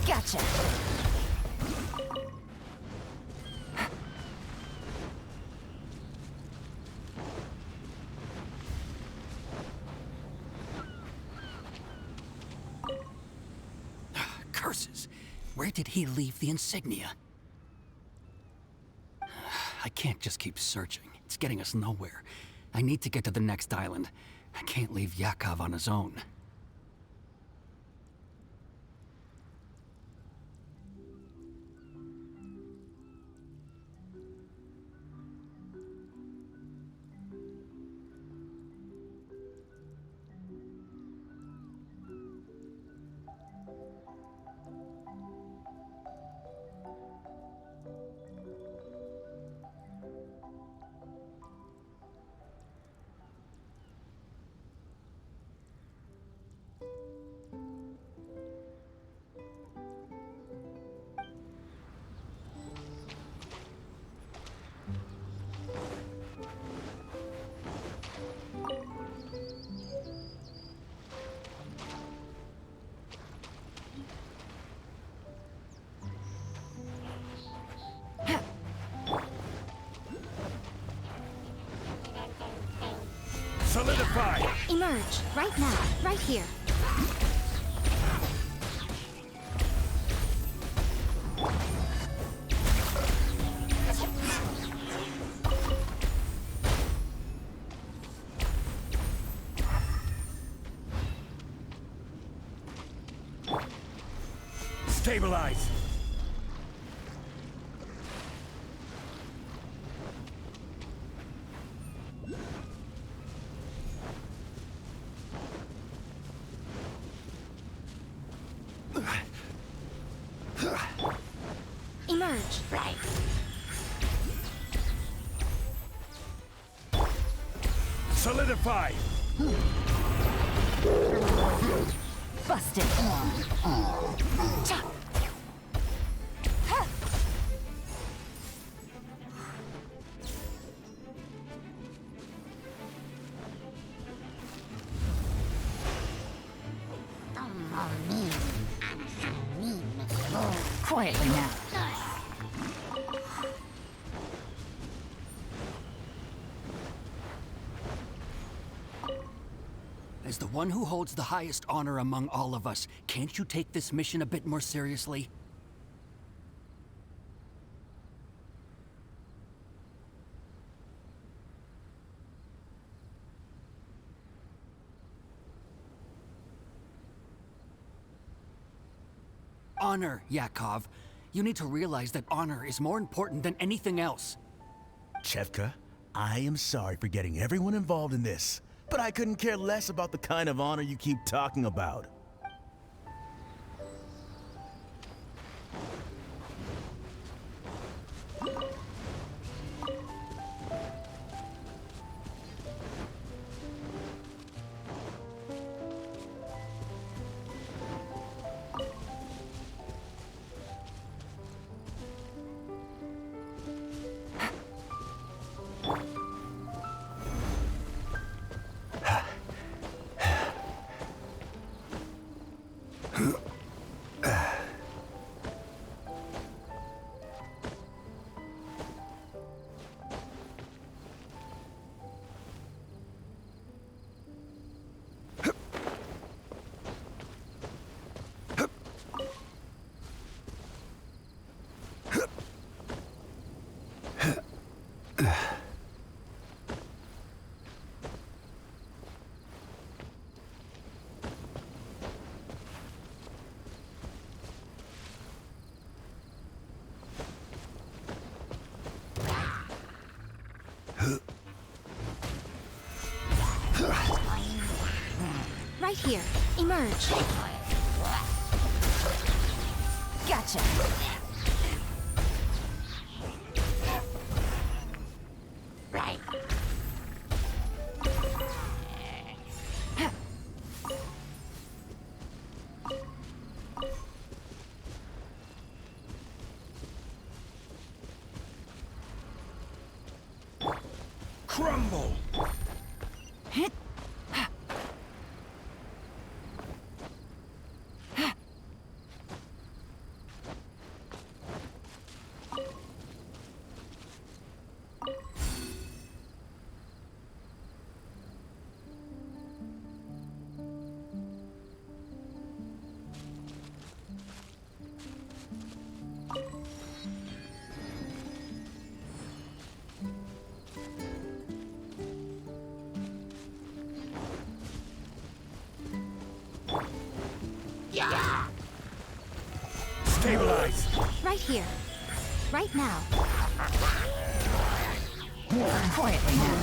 Gotcha. Curses! Where did he leave the insignia? I can't just keep searching. It's getting us nowhere. I need to get to the next island. I can't leave Yakov on his own. Solidify! Emerge, right now. Right here. Stabilize! Emerge. Right. Solidify! Busted. Quietly now. As the one who holds the highest honor among all of us, can't you take this mission a bit more seriously? Honor, Yakov. You need to realize that honor is more important than anything else. Chevka, I am sorry for getting everyone involved in this, but I couldn't care less about the kind of honor you keep talking about. Right here. Emerge. Gotcha. Right. Crumble! Stabilize! Right here. Right now. Quietly now.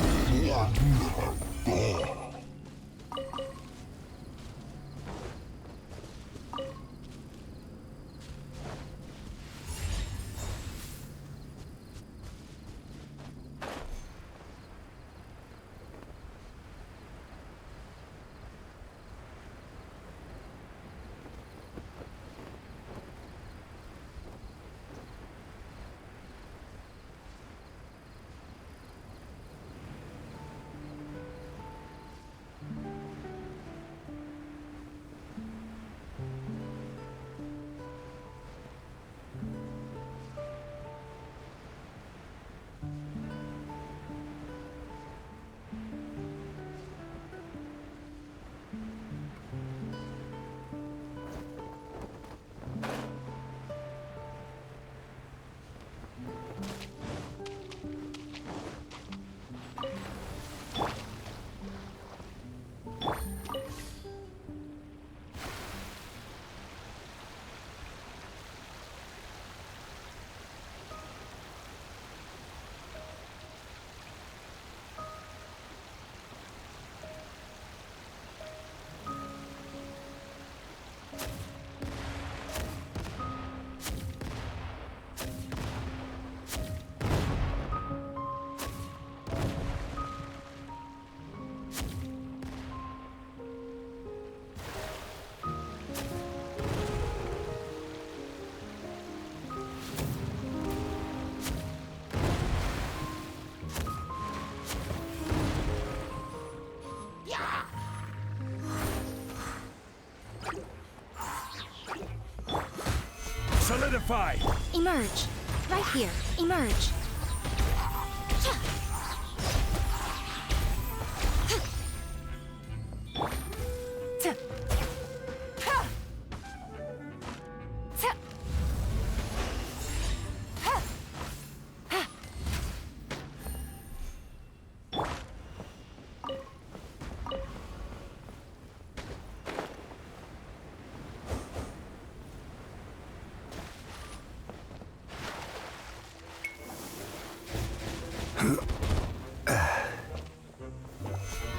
Solidify! Emerge. Right here. Emerge.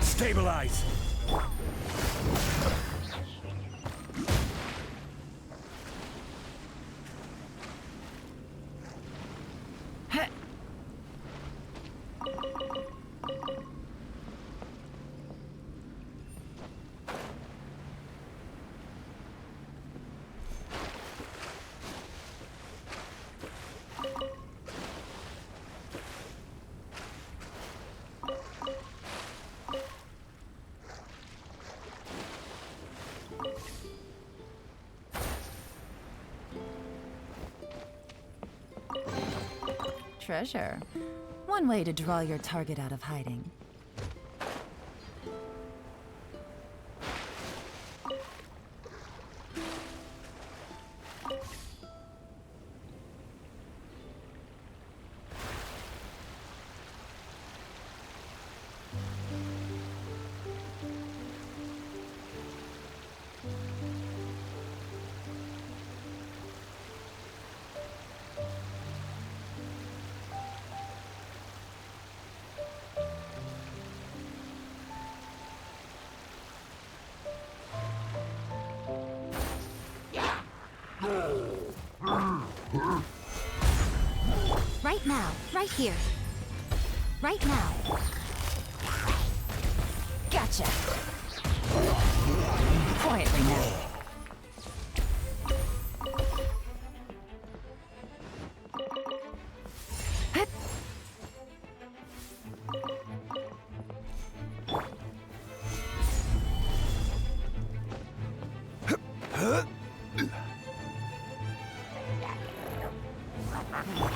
Stabilize! Treasure. One way to draw your target out of hiding. right now, right here. Right now. Gotcha. Quietly now.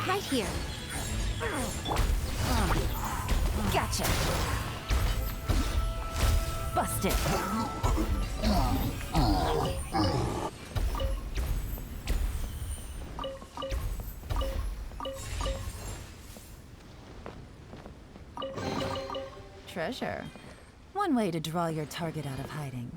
Right here. Gotcha. Busted. Treasure. One way to draw your target out of hiding.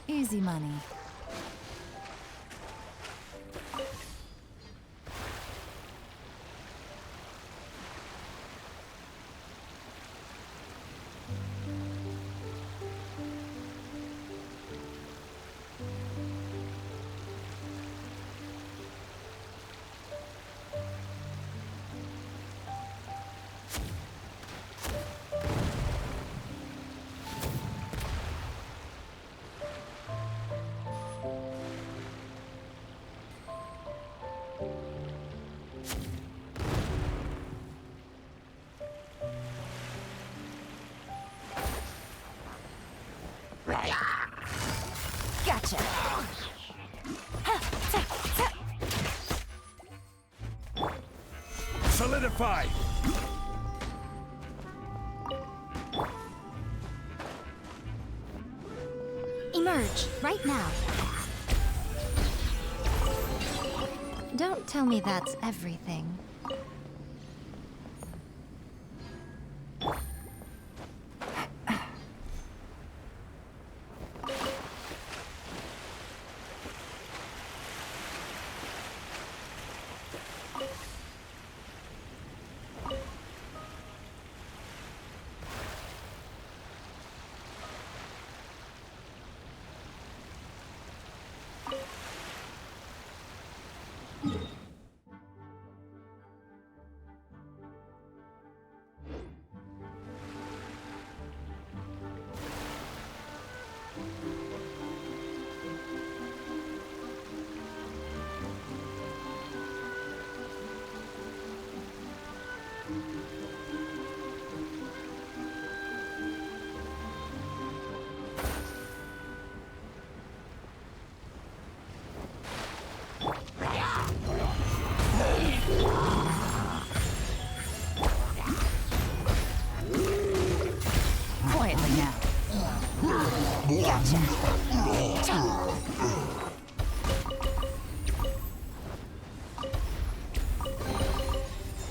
Easy money. Gotcha. Solidify! Emerge, right now. Don't tell me that's everything. Quietly now. Gotcha.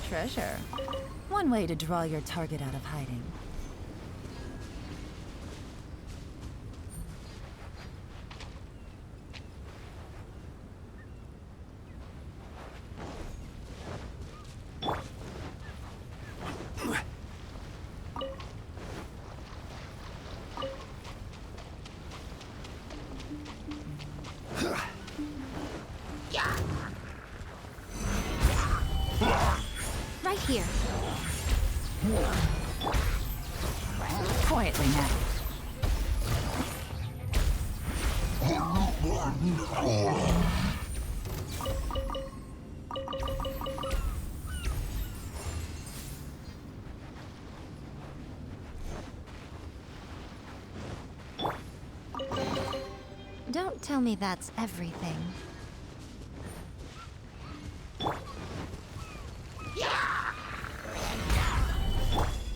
Treasure. One way to draw your target out of hiding. Right here. Quietly now. tell me that's everything.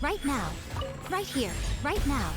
Right now. Right here. Right now.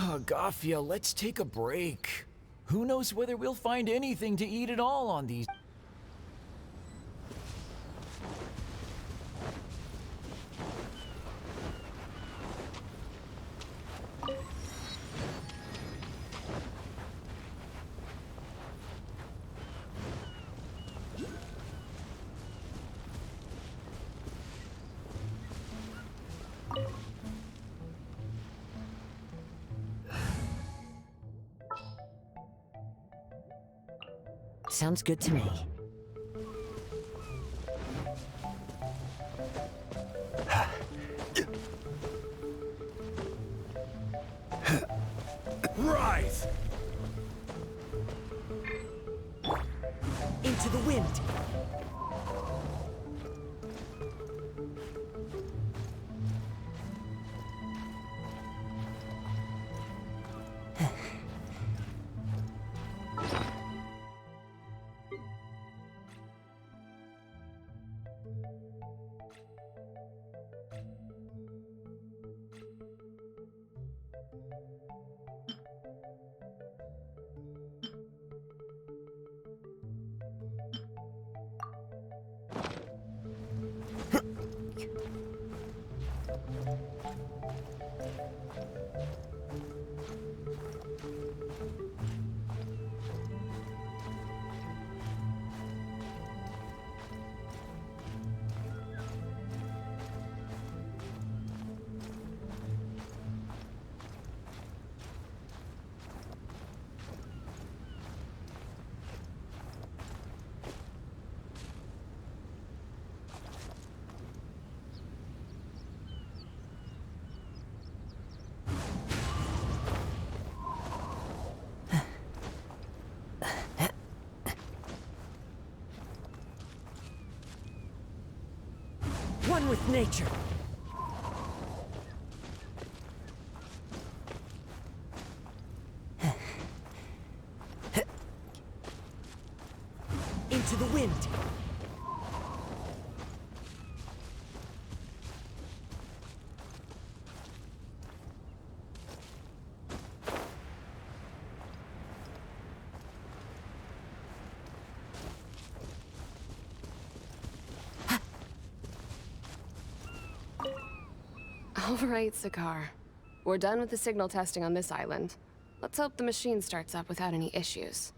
Agafia, let's take a break. Who knows whether we'll find anything to eat at all on these... Sounds good to me. Rise! Into the wind! One with nature. Into the wind. All right, Sakar. We're done with the signal testing on this island. Let's hope the machine starts up without any issues.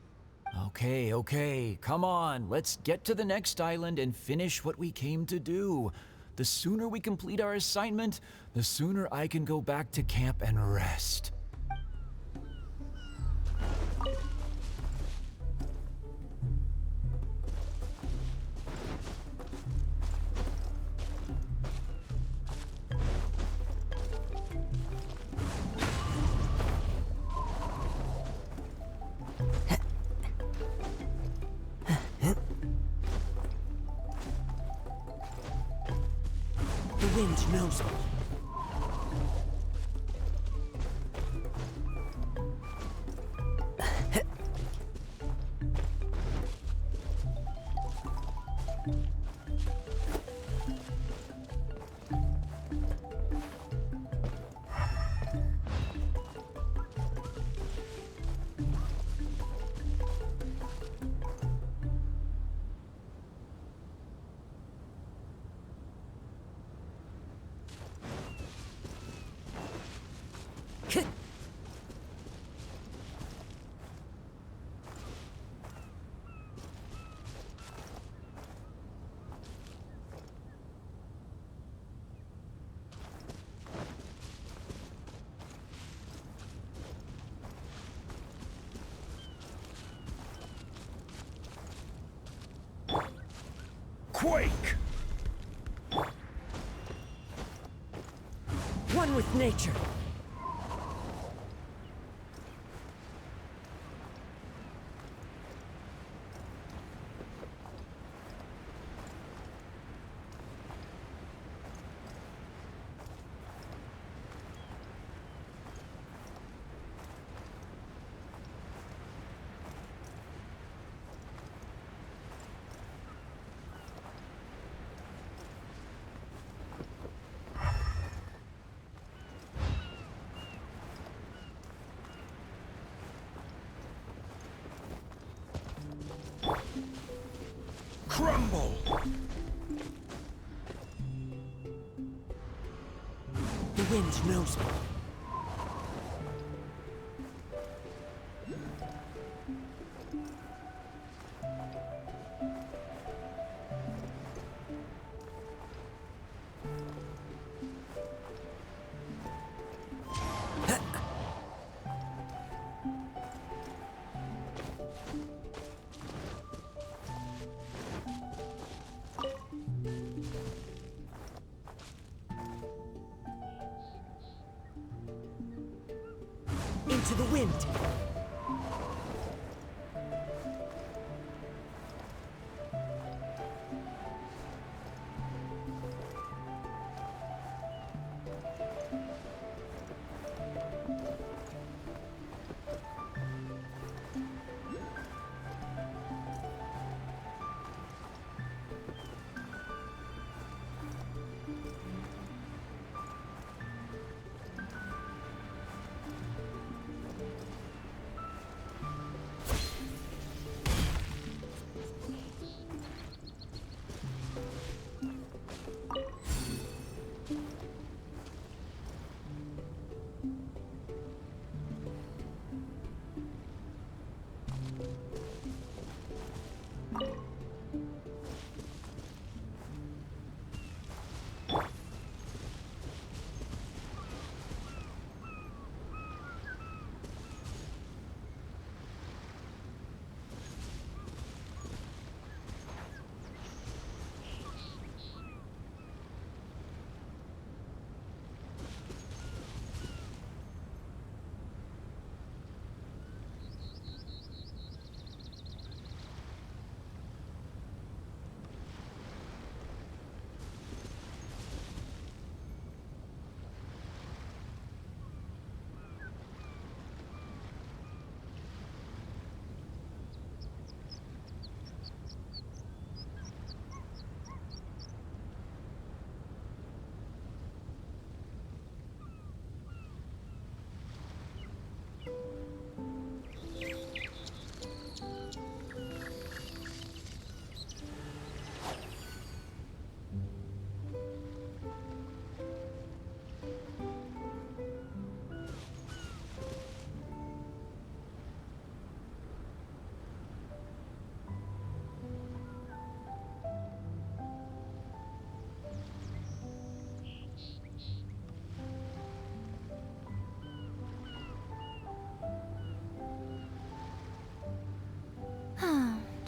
Okay, come on. Let's get to the next island and finish what we came to do. The sooner we complete our assignment, the sooner I can go back to camp and rest. The wind knows me. Quake! One with nature. Crumble! The wind knows me. Into the wind.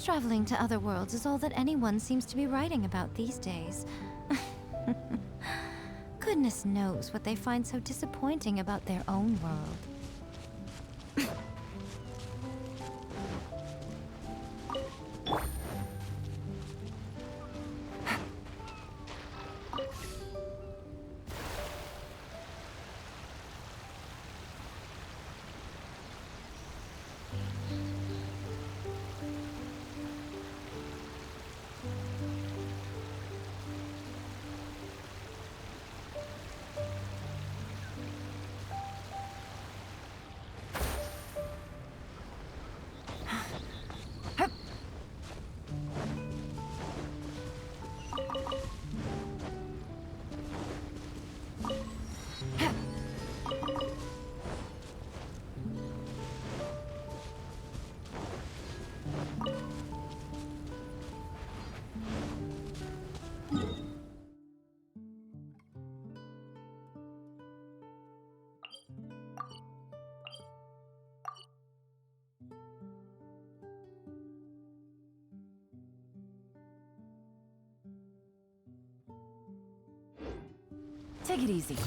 Traveling to other worlds is all that anyone seems to be writing about these days. Goodness knows what they find so disappointing about their own world. Take it easy.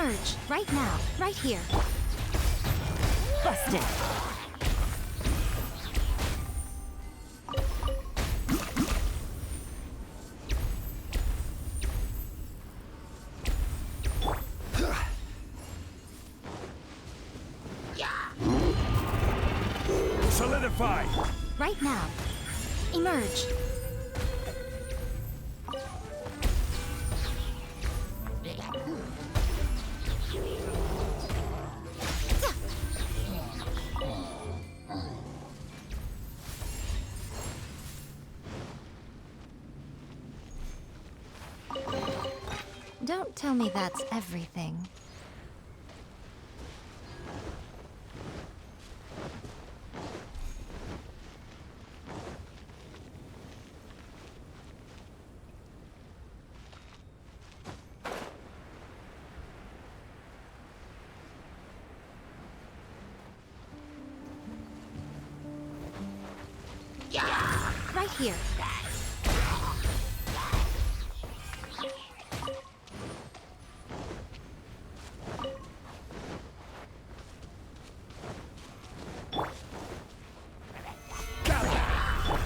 Emerge, right now, right here. Busted. Solidify! Right now. Emerge. Don't tell me that's everything. Right here.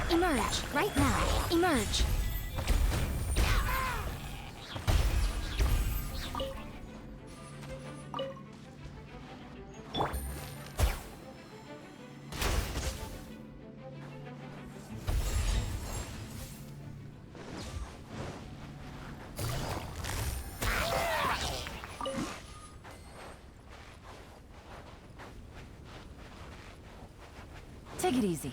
Emerge, right now. Emerge. Take it easy.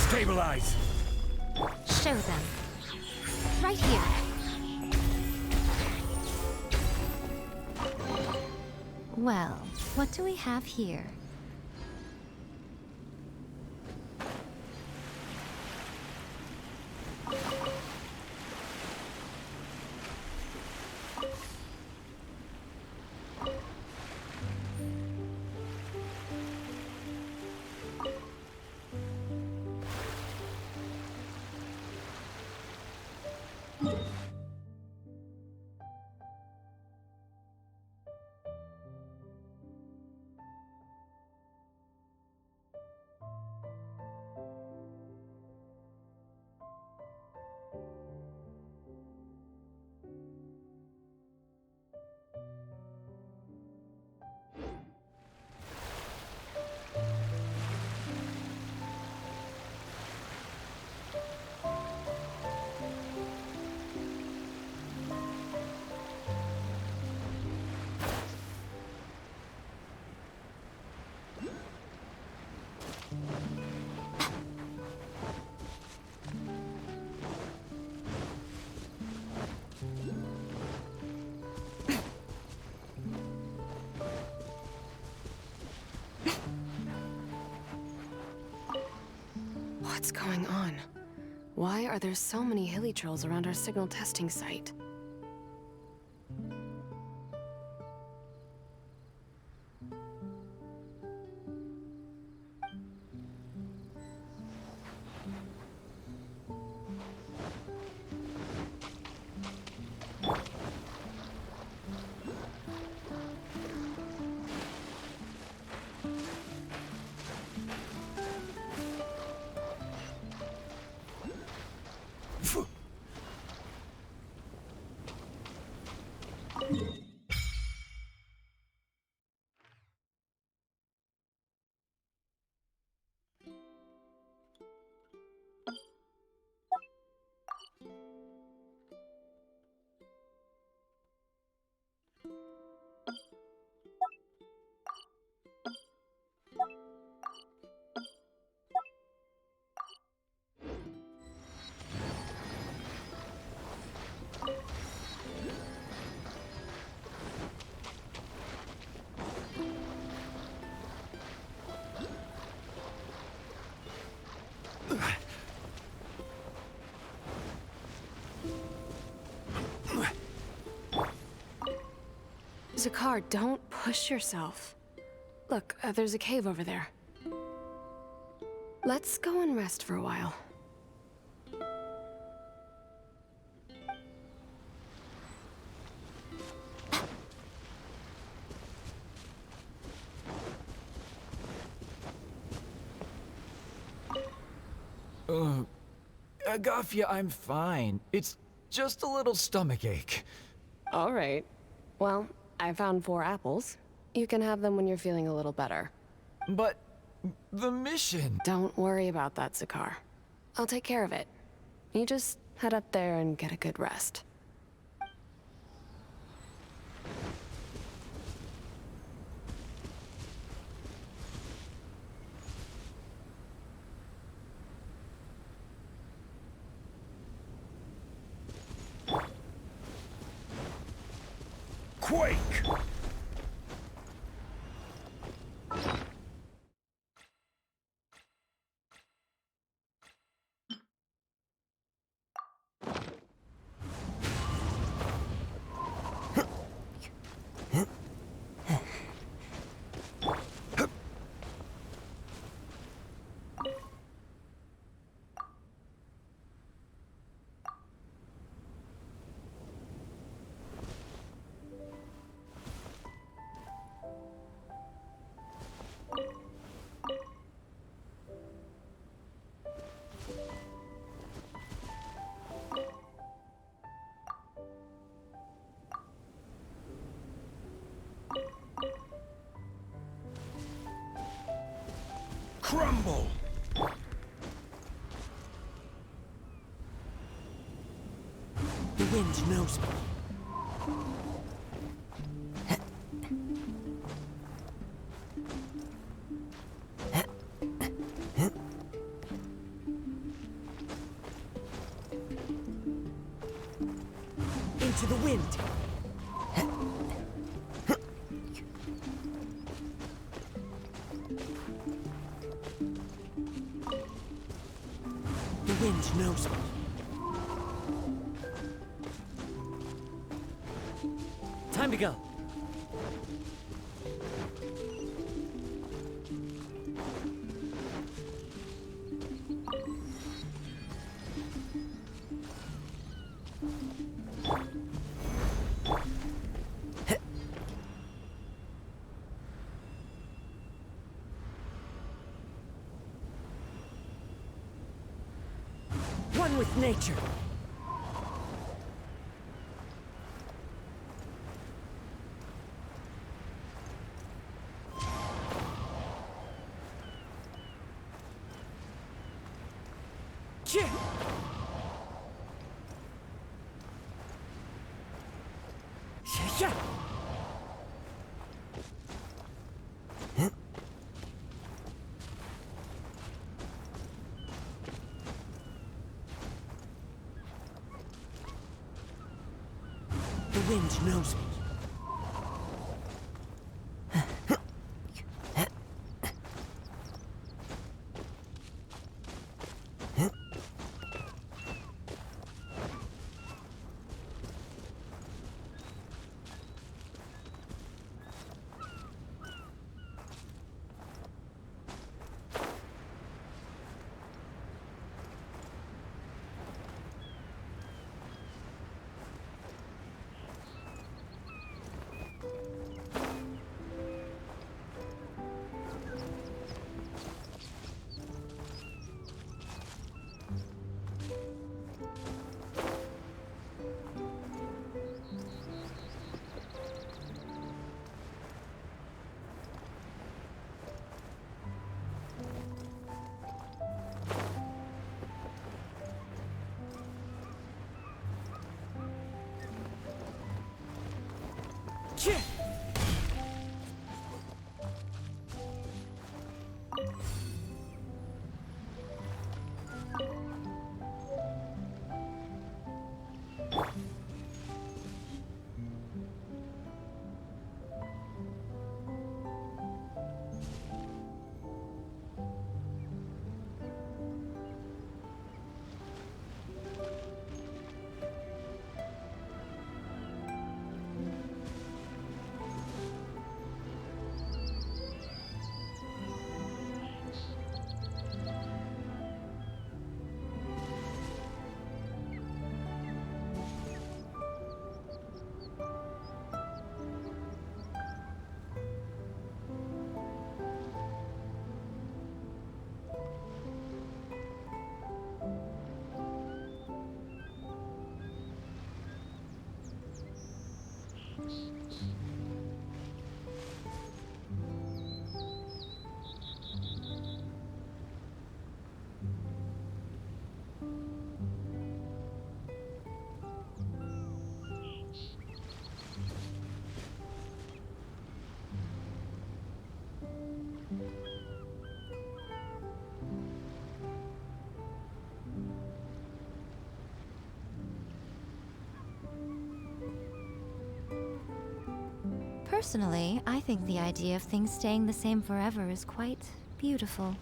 Stabilize! Show them. Right here. Well, what do we have here? What's going on? Why are there so many hilly trolls around our signal testing site? Zakar, don't push yourself. Look, there's a cave over there. Let's go and rest for a while. Agafia, I'm fine. It's just a little stomachache. All right. Well, I found 4 apples. You can have them when you're feeling a little better. But the mission... Don't worry about that, Zakar. I'll take care of it. You just head up there and get a good rest. Quake! Crumble! The wind knows me. Into the wind. The wind knows me. Time to go. One with nature. Yeah. The wind knows me. Personally, I think the idea of things staying the same forever is quite beautiful.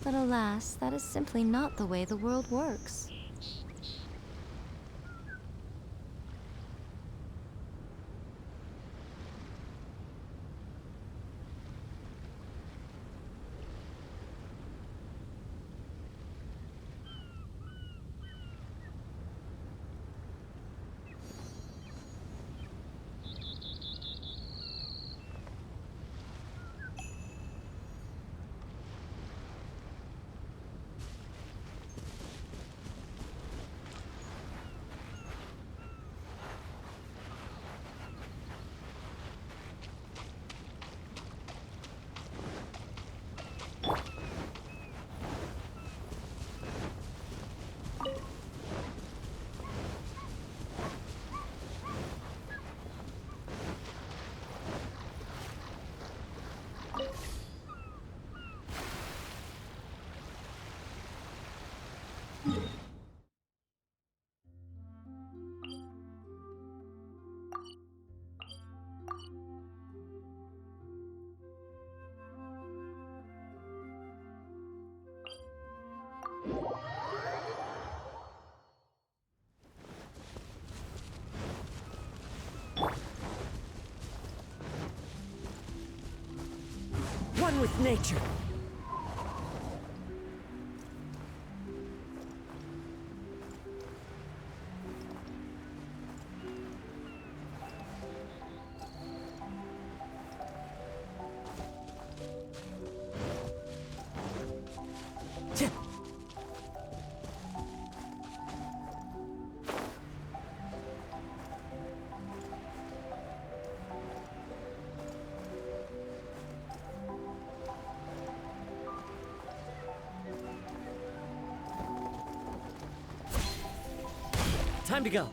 But alas, that is simply not the way the world works. One with nature. Time to go.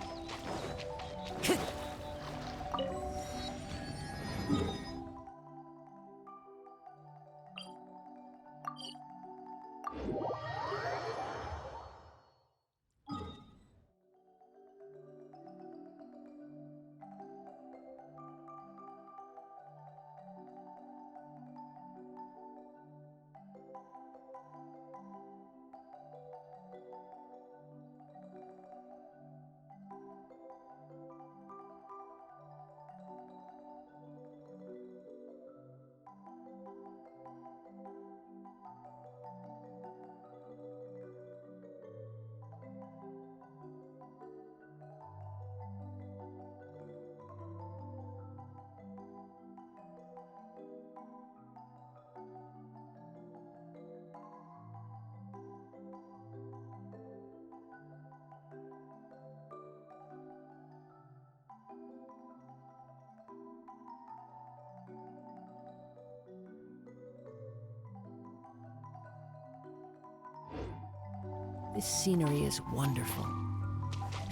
This scenery is wonderful.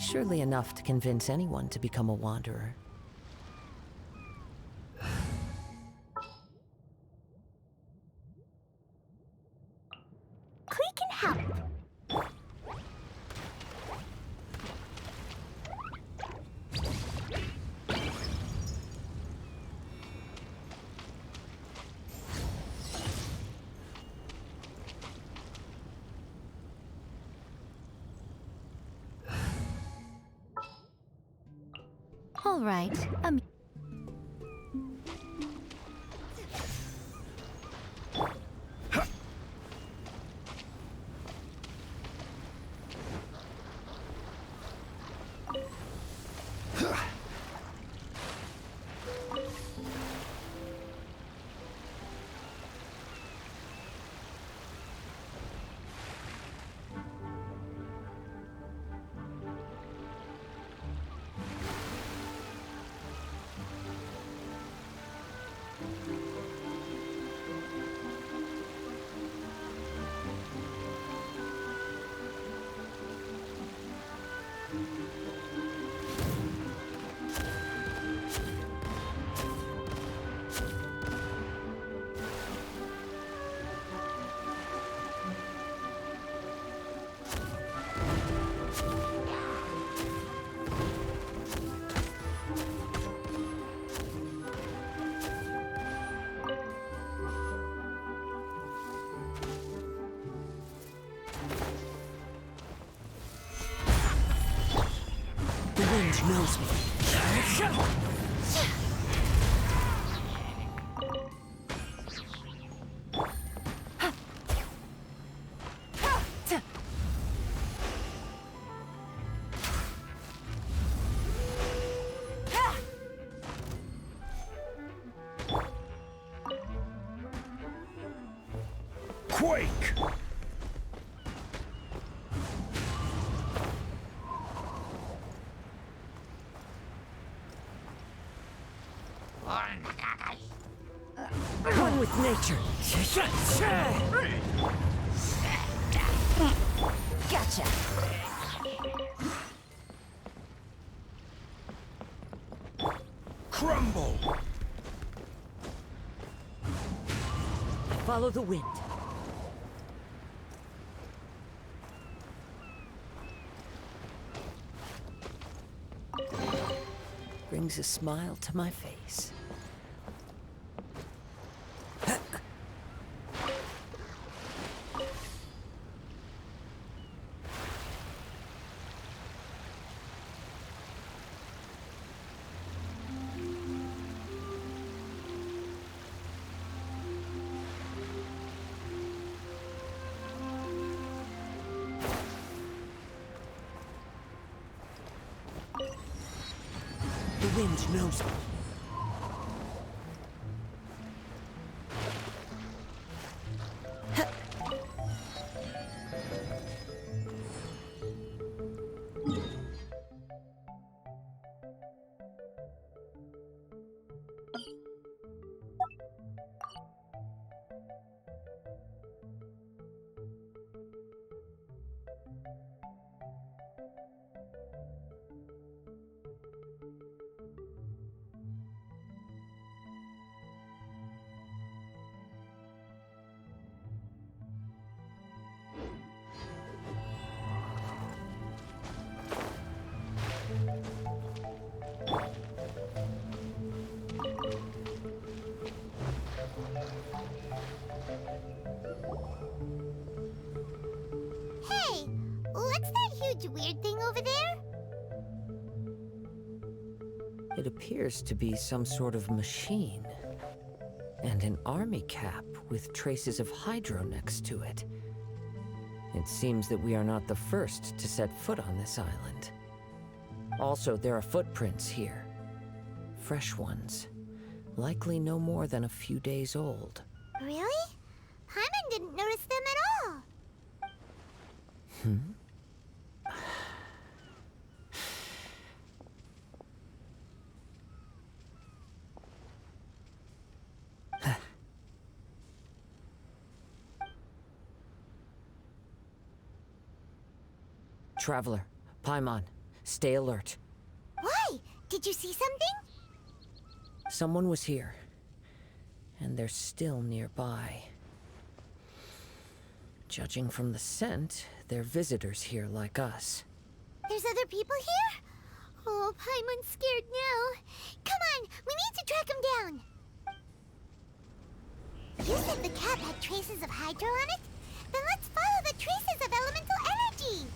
Surely enough to convince anyone to become a wanderer. Klee can help. All right, wind knows me. Quake! One with nature. Gotcha. Crumble! Follow the wind. Brings a smile to my face. The wind knows me. Hey, what's that huge weird thing over there? It appears to be some sort of machine. And an army cap with traces of hydro next to it. It seems that we are not the first to set foot on this island. Also, there are footprints here. Fresh ones. Likely no more than a few days old. Really? Paimon didn't notice them at all. Traveler, Paimon, stay alert. Why? Did you see something? Someone was here. And they're still nearby. Judging from the scent, they're visitors here like us. There's other people here? Oh, Paimon's scared now. Come on, we need to track him down. You said the cap had traces of hydro on it? Then let's follow the traces of elemental energy.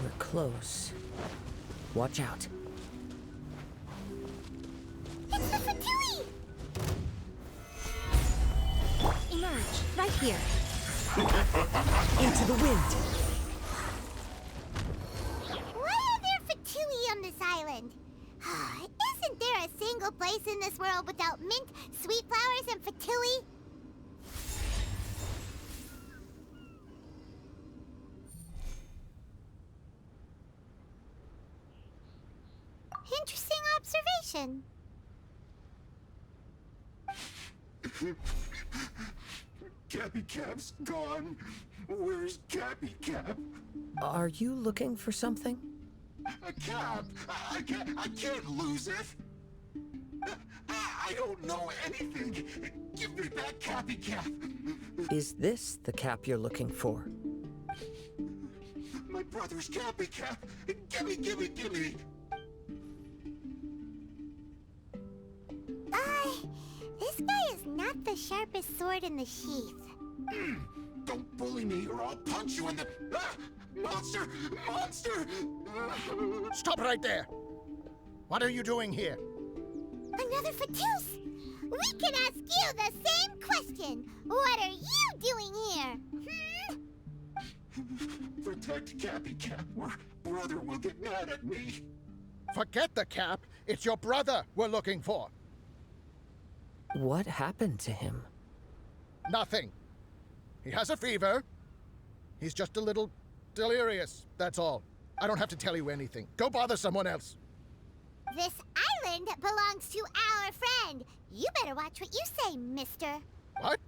We're close. Watch out. It's the Fatui! Emerge, right here. Into the wind! Why are there Fatui on this island? Isn't there a single place in this world without mint, sweet flowers, and Fatui? Interesting observation. Cappy Cap's gone. Where's Cappy Cap? Are you looking for something? A cap? I can't lose it. I don't know anything. Give me that Cappy Cap. Is this the cap you're looking for? My brother's Cappy Cap. Gimme, gimme, gimme. This guy is not the sharpest sword in the sheath. Don't bully me or I'll punch you in the... Ah! Monster! Monster! Stop right there! What are you doing here? Another Fatus! We can ask you the same question. What are you doing here? Protect Cappy Cap or brother will get mad at me. Forget the cap. It's your brother we're looking for. What happened to him? Nothing. He has a fever. He's just a little delirious, that's all. I don't have to tell you anything. Go bother someone else. This island belongs to our friend. You better watch what you say, mister. What?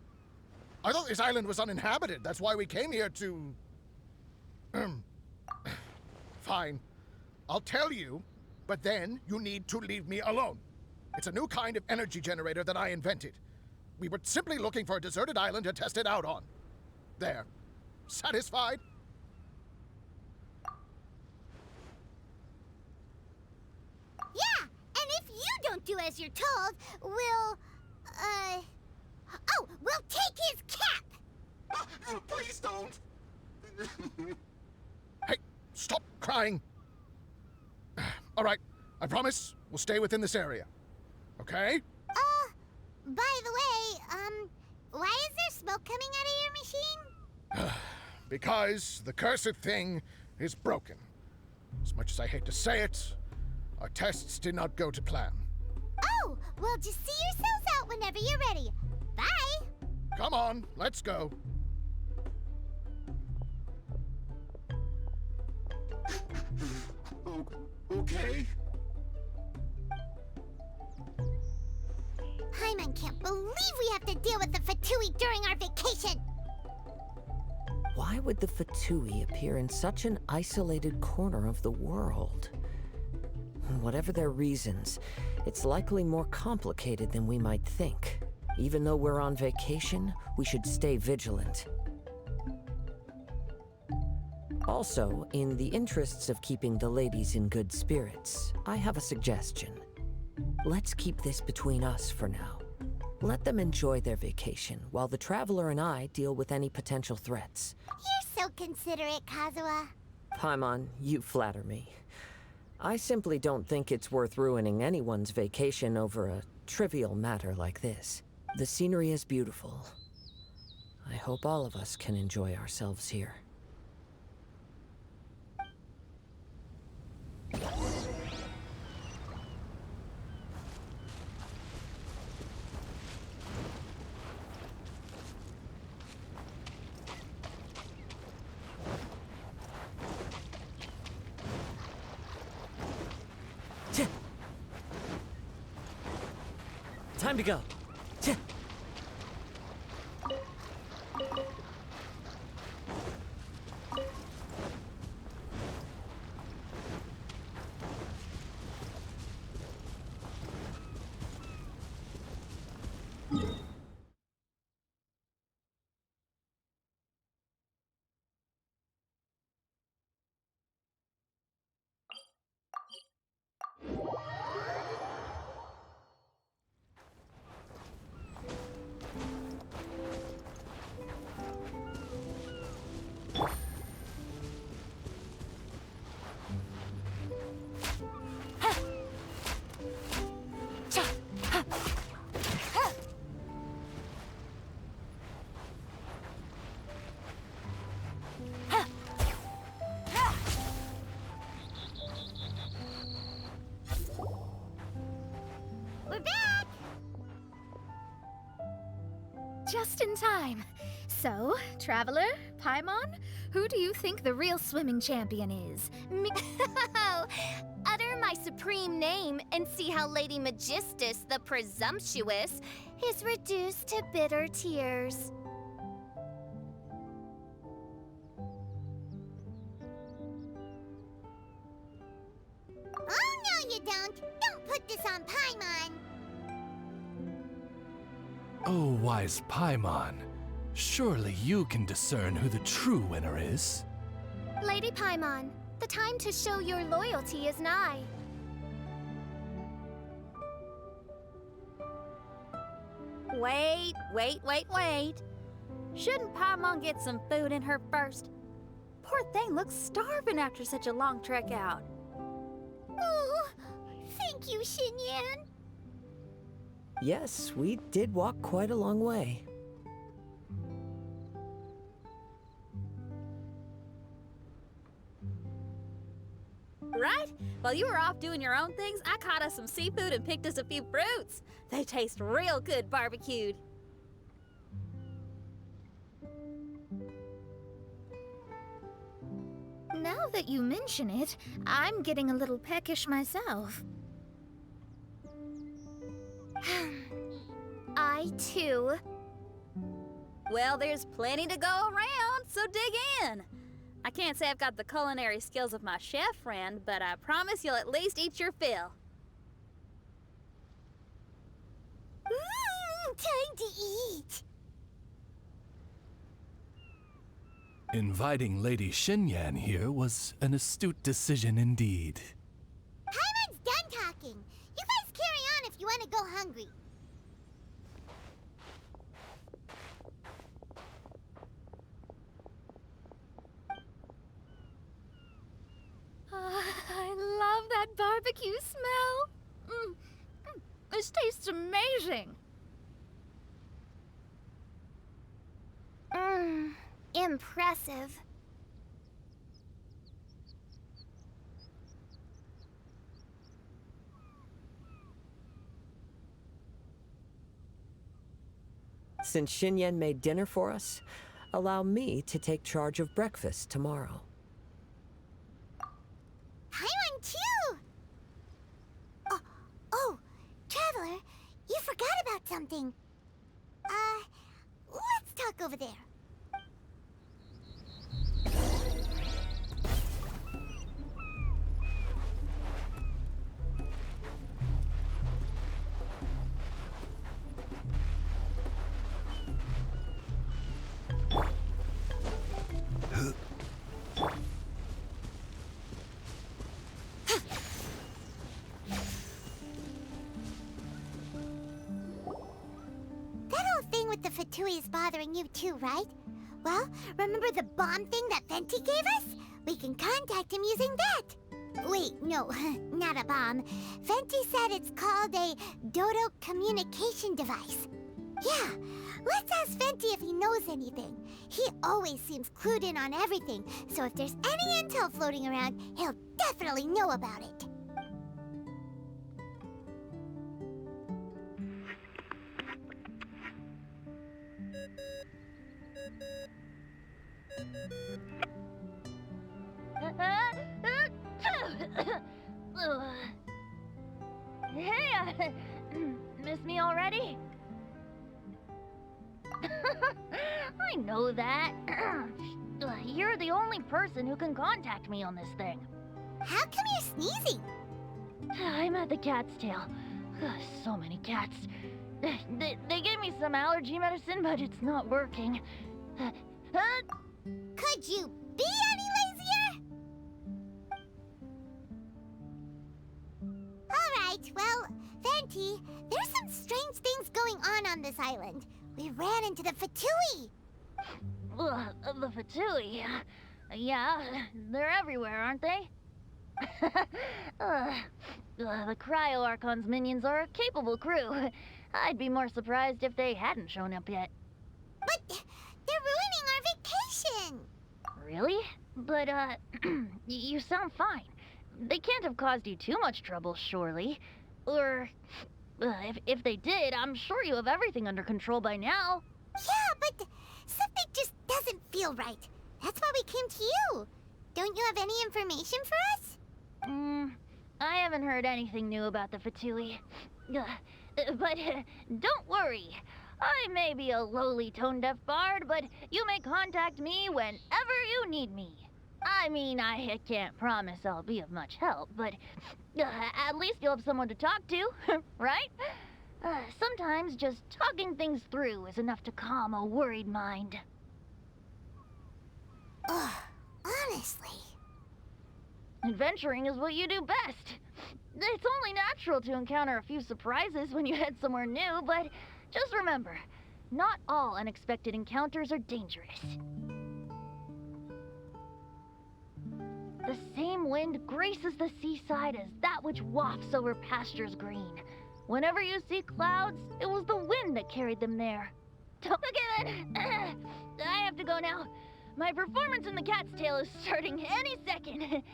I thought this island was uninhabited. That's why we came here to... Fine. I'll tell you, but then you need to leave me alone. It's a new kind of energy generator that I invented. We were simply looking for a deserted island to test it out on. There. Satisfied? Yeah, and if you don't do as you're told, we'll take his cap! Please don't! Hey, stop crying! All right, I promise we'll stay within this area. Okay? By the way, why is there smoke coming out of your machine? Because the cursed thing is broken. As much as I hate to say it, our tests did not go to plan. Oh, well, just see yourselves out whenever you're ready. Bye! Come on, let's go. Okay. Paimon can't believe we have to deal with the Fatui during our vacation! Why would the Fatui appear in such an isolated corner of the world? Whatever their reasons, it's likely more complicated than we might think. Even though we're on vacation, we should stay vigilant. Also, in the interests of keeping the ladies in good spirits, I have a suggestion. Let's keep this between us for now. Let them enjoy their vacation, while the Traveler and I deal with any potential threats. You're so considerate, Kazuha. Paimon, you flatter me. I simply don't think it's worth ruining anyone's vacation over a trivial matter like this. The scenery is beautiful. I hope all of us can enjoy ourselves here. Time to go. We're back! Just in time. So, Traveler, Paimon, who do you think the real swimming champion is? Me? Utter my supreme name and see how Lady Magistus the Presumptuous is reduced to bitter tears. Oh, no you don't! Don't put this on Paimon! Oh, wise Paimon, surely you can discern who the true winner is. Lady Paimon, the time to show your loyalty is nigh. Wait. Shouldn't Paimon get some food in her first? Poor thing looks starving after such a long trek out. Oh, thank you, Xinyan. Yes, we did walk quite a long way. Right? While you were off doing your own things, I caught us some seafood and picked us a few fruits. They taste real good barbecued. Now that you mention it, I'm getting a little peckish myself. I too. Well, there's plenty to go around, so dig in. I can't say I've got the culinary skills of my chef friend, but I promise you'll at least eat your fill. Time to eat. Inviting Lady Xinyan here was an astute decision indeed. Paimon's done talking. You guys carry on if you want to go hungry. I love that barbecue smell. This tastes amazing. Impressive. Since Xinyan made dinner for us, allow me to take charge of breakfast tomorrow. Paimon too. Oh, Traveler, you forgot about something. Let's talk over there. The Fatui is bothering you too, right? Well, remember the bomb thing that Venti gave us? We can contact him using that. Wait, no, not a bomb. Venti said it's called a Dodo communication device. Yeah, let's ask Venti if he knows anything. He always seems clued in on everything, so if there's any intel floating around, he'll definitely know about it. Hey, miss me already? I know that. You're the only person who can contact me on this thing. How come you're sneezing? I'm at the cat's tail. So many cats. They gave me some allergy medicine, but it's not working. Could you be any lazier? Alright, well, Venti, there's some strange things going on this island. We ran into the Fatui. The Fatui? Yeah, they're everywhere, aren't they? The Cryo Archon's minions are a capable crew. I'd be more surprised if they hadn't shown up yet. But they're ruining our vacation. Really? But, you sound fine. They can't have caused you too much trouble, surely. Or, if they did, I'm sure you have everything under control by now. Yeah, but something just doesn't feel right. That's why we came to you. Don't you have any information for us? I haven't heard anything new about the Fatui. But don't worry. I may be a lowly tone-deaf bard, but you may contact me whenever you need me. I mean, I can't promise I'll be of much help, but at least you'll have someone to talk to, right? Sometimes just talking things through is enough to calm a worried mind. Ugh, honestly. Adventuring is what you do best. It's only natural to encounter a few surprises when you head somewhere new, but just remember, not all unexpected encounters are dangerous. The same wind graces the seaside as that which wafts over pastures green. Whenever you see clouds, it was the wind that carried them there. Don't forget it! I have to go now. My performance in the cat's tail is starting any second.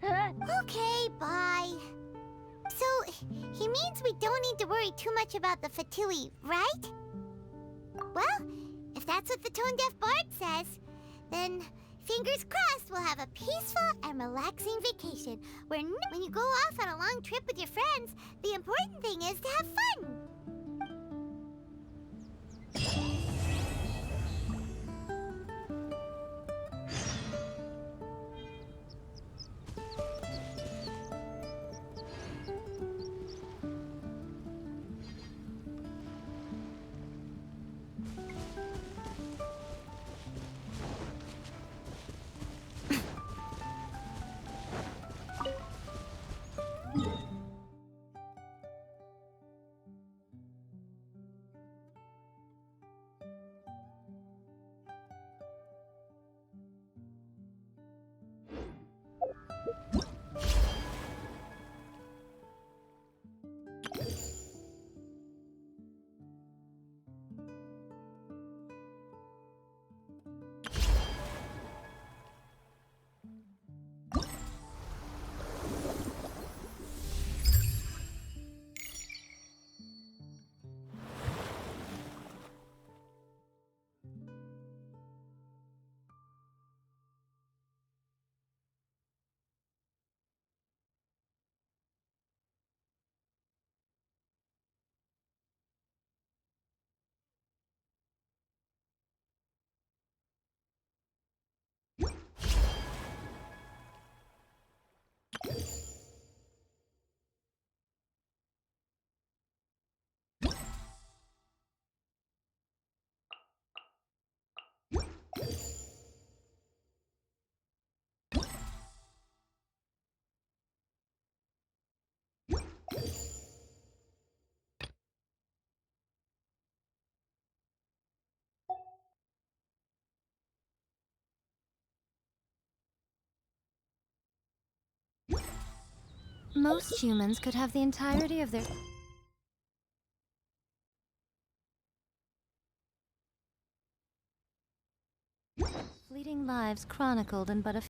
Okay, bye. So, he means we don't need to worry too much about the Fatui, right? Well, if that's what the tone-deaf bard says, then fingers crossed we'll have a peaceful and relaxing vacation where when you go off on a long trip with your friends, the important thing is to have fun. Most humans could have the entirety of their fleeting lives chronicled in but a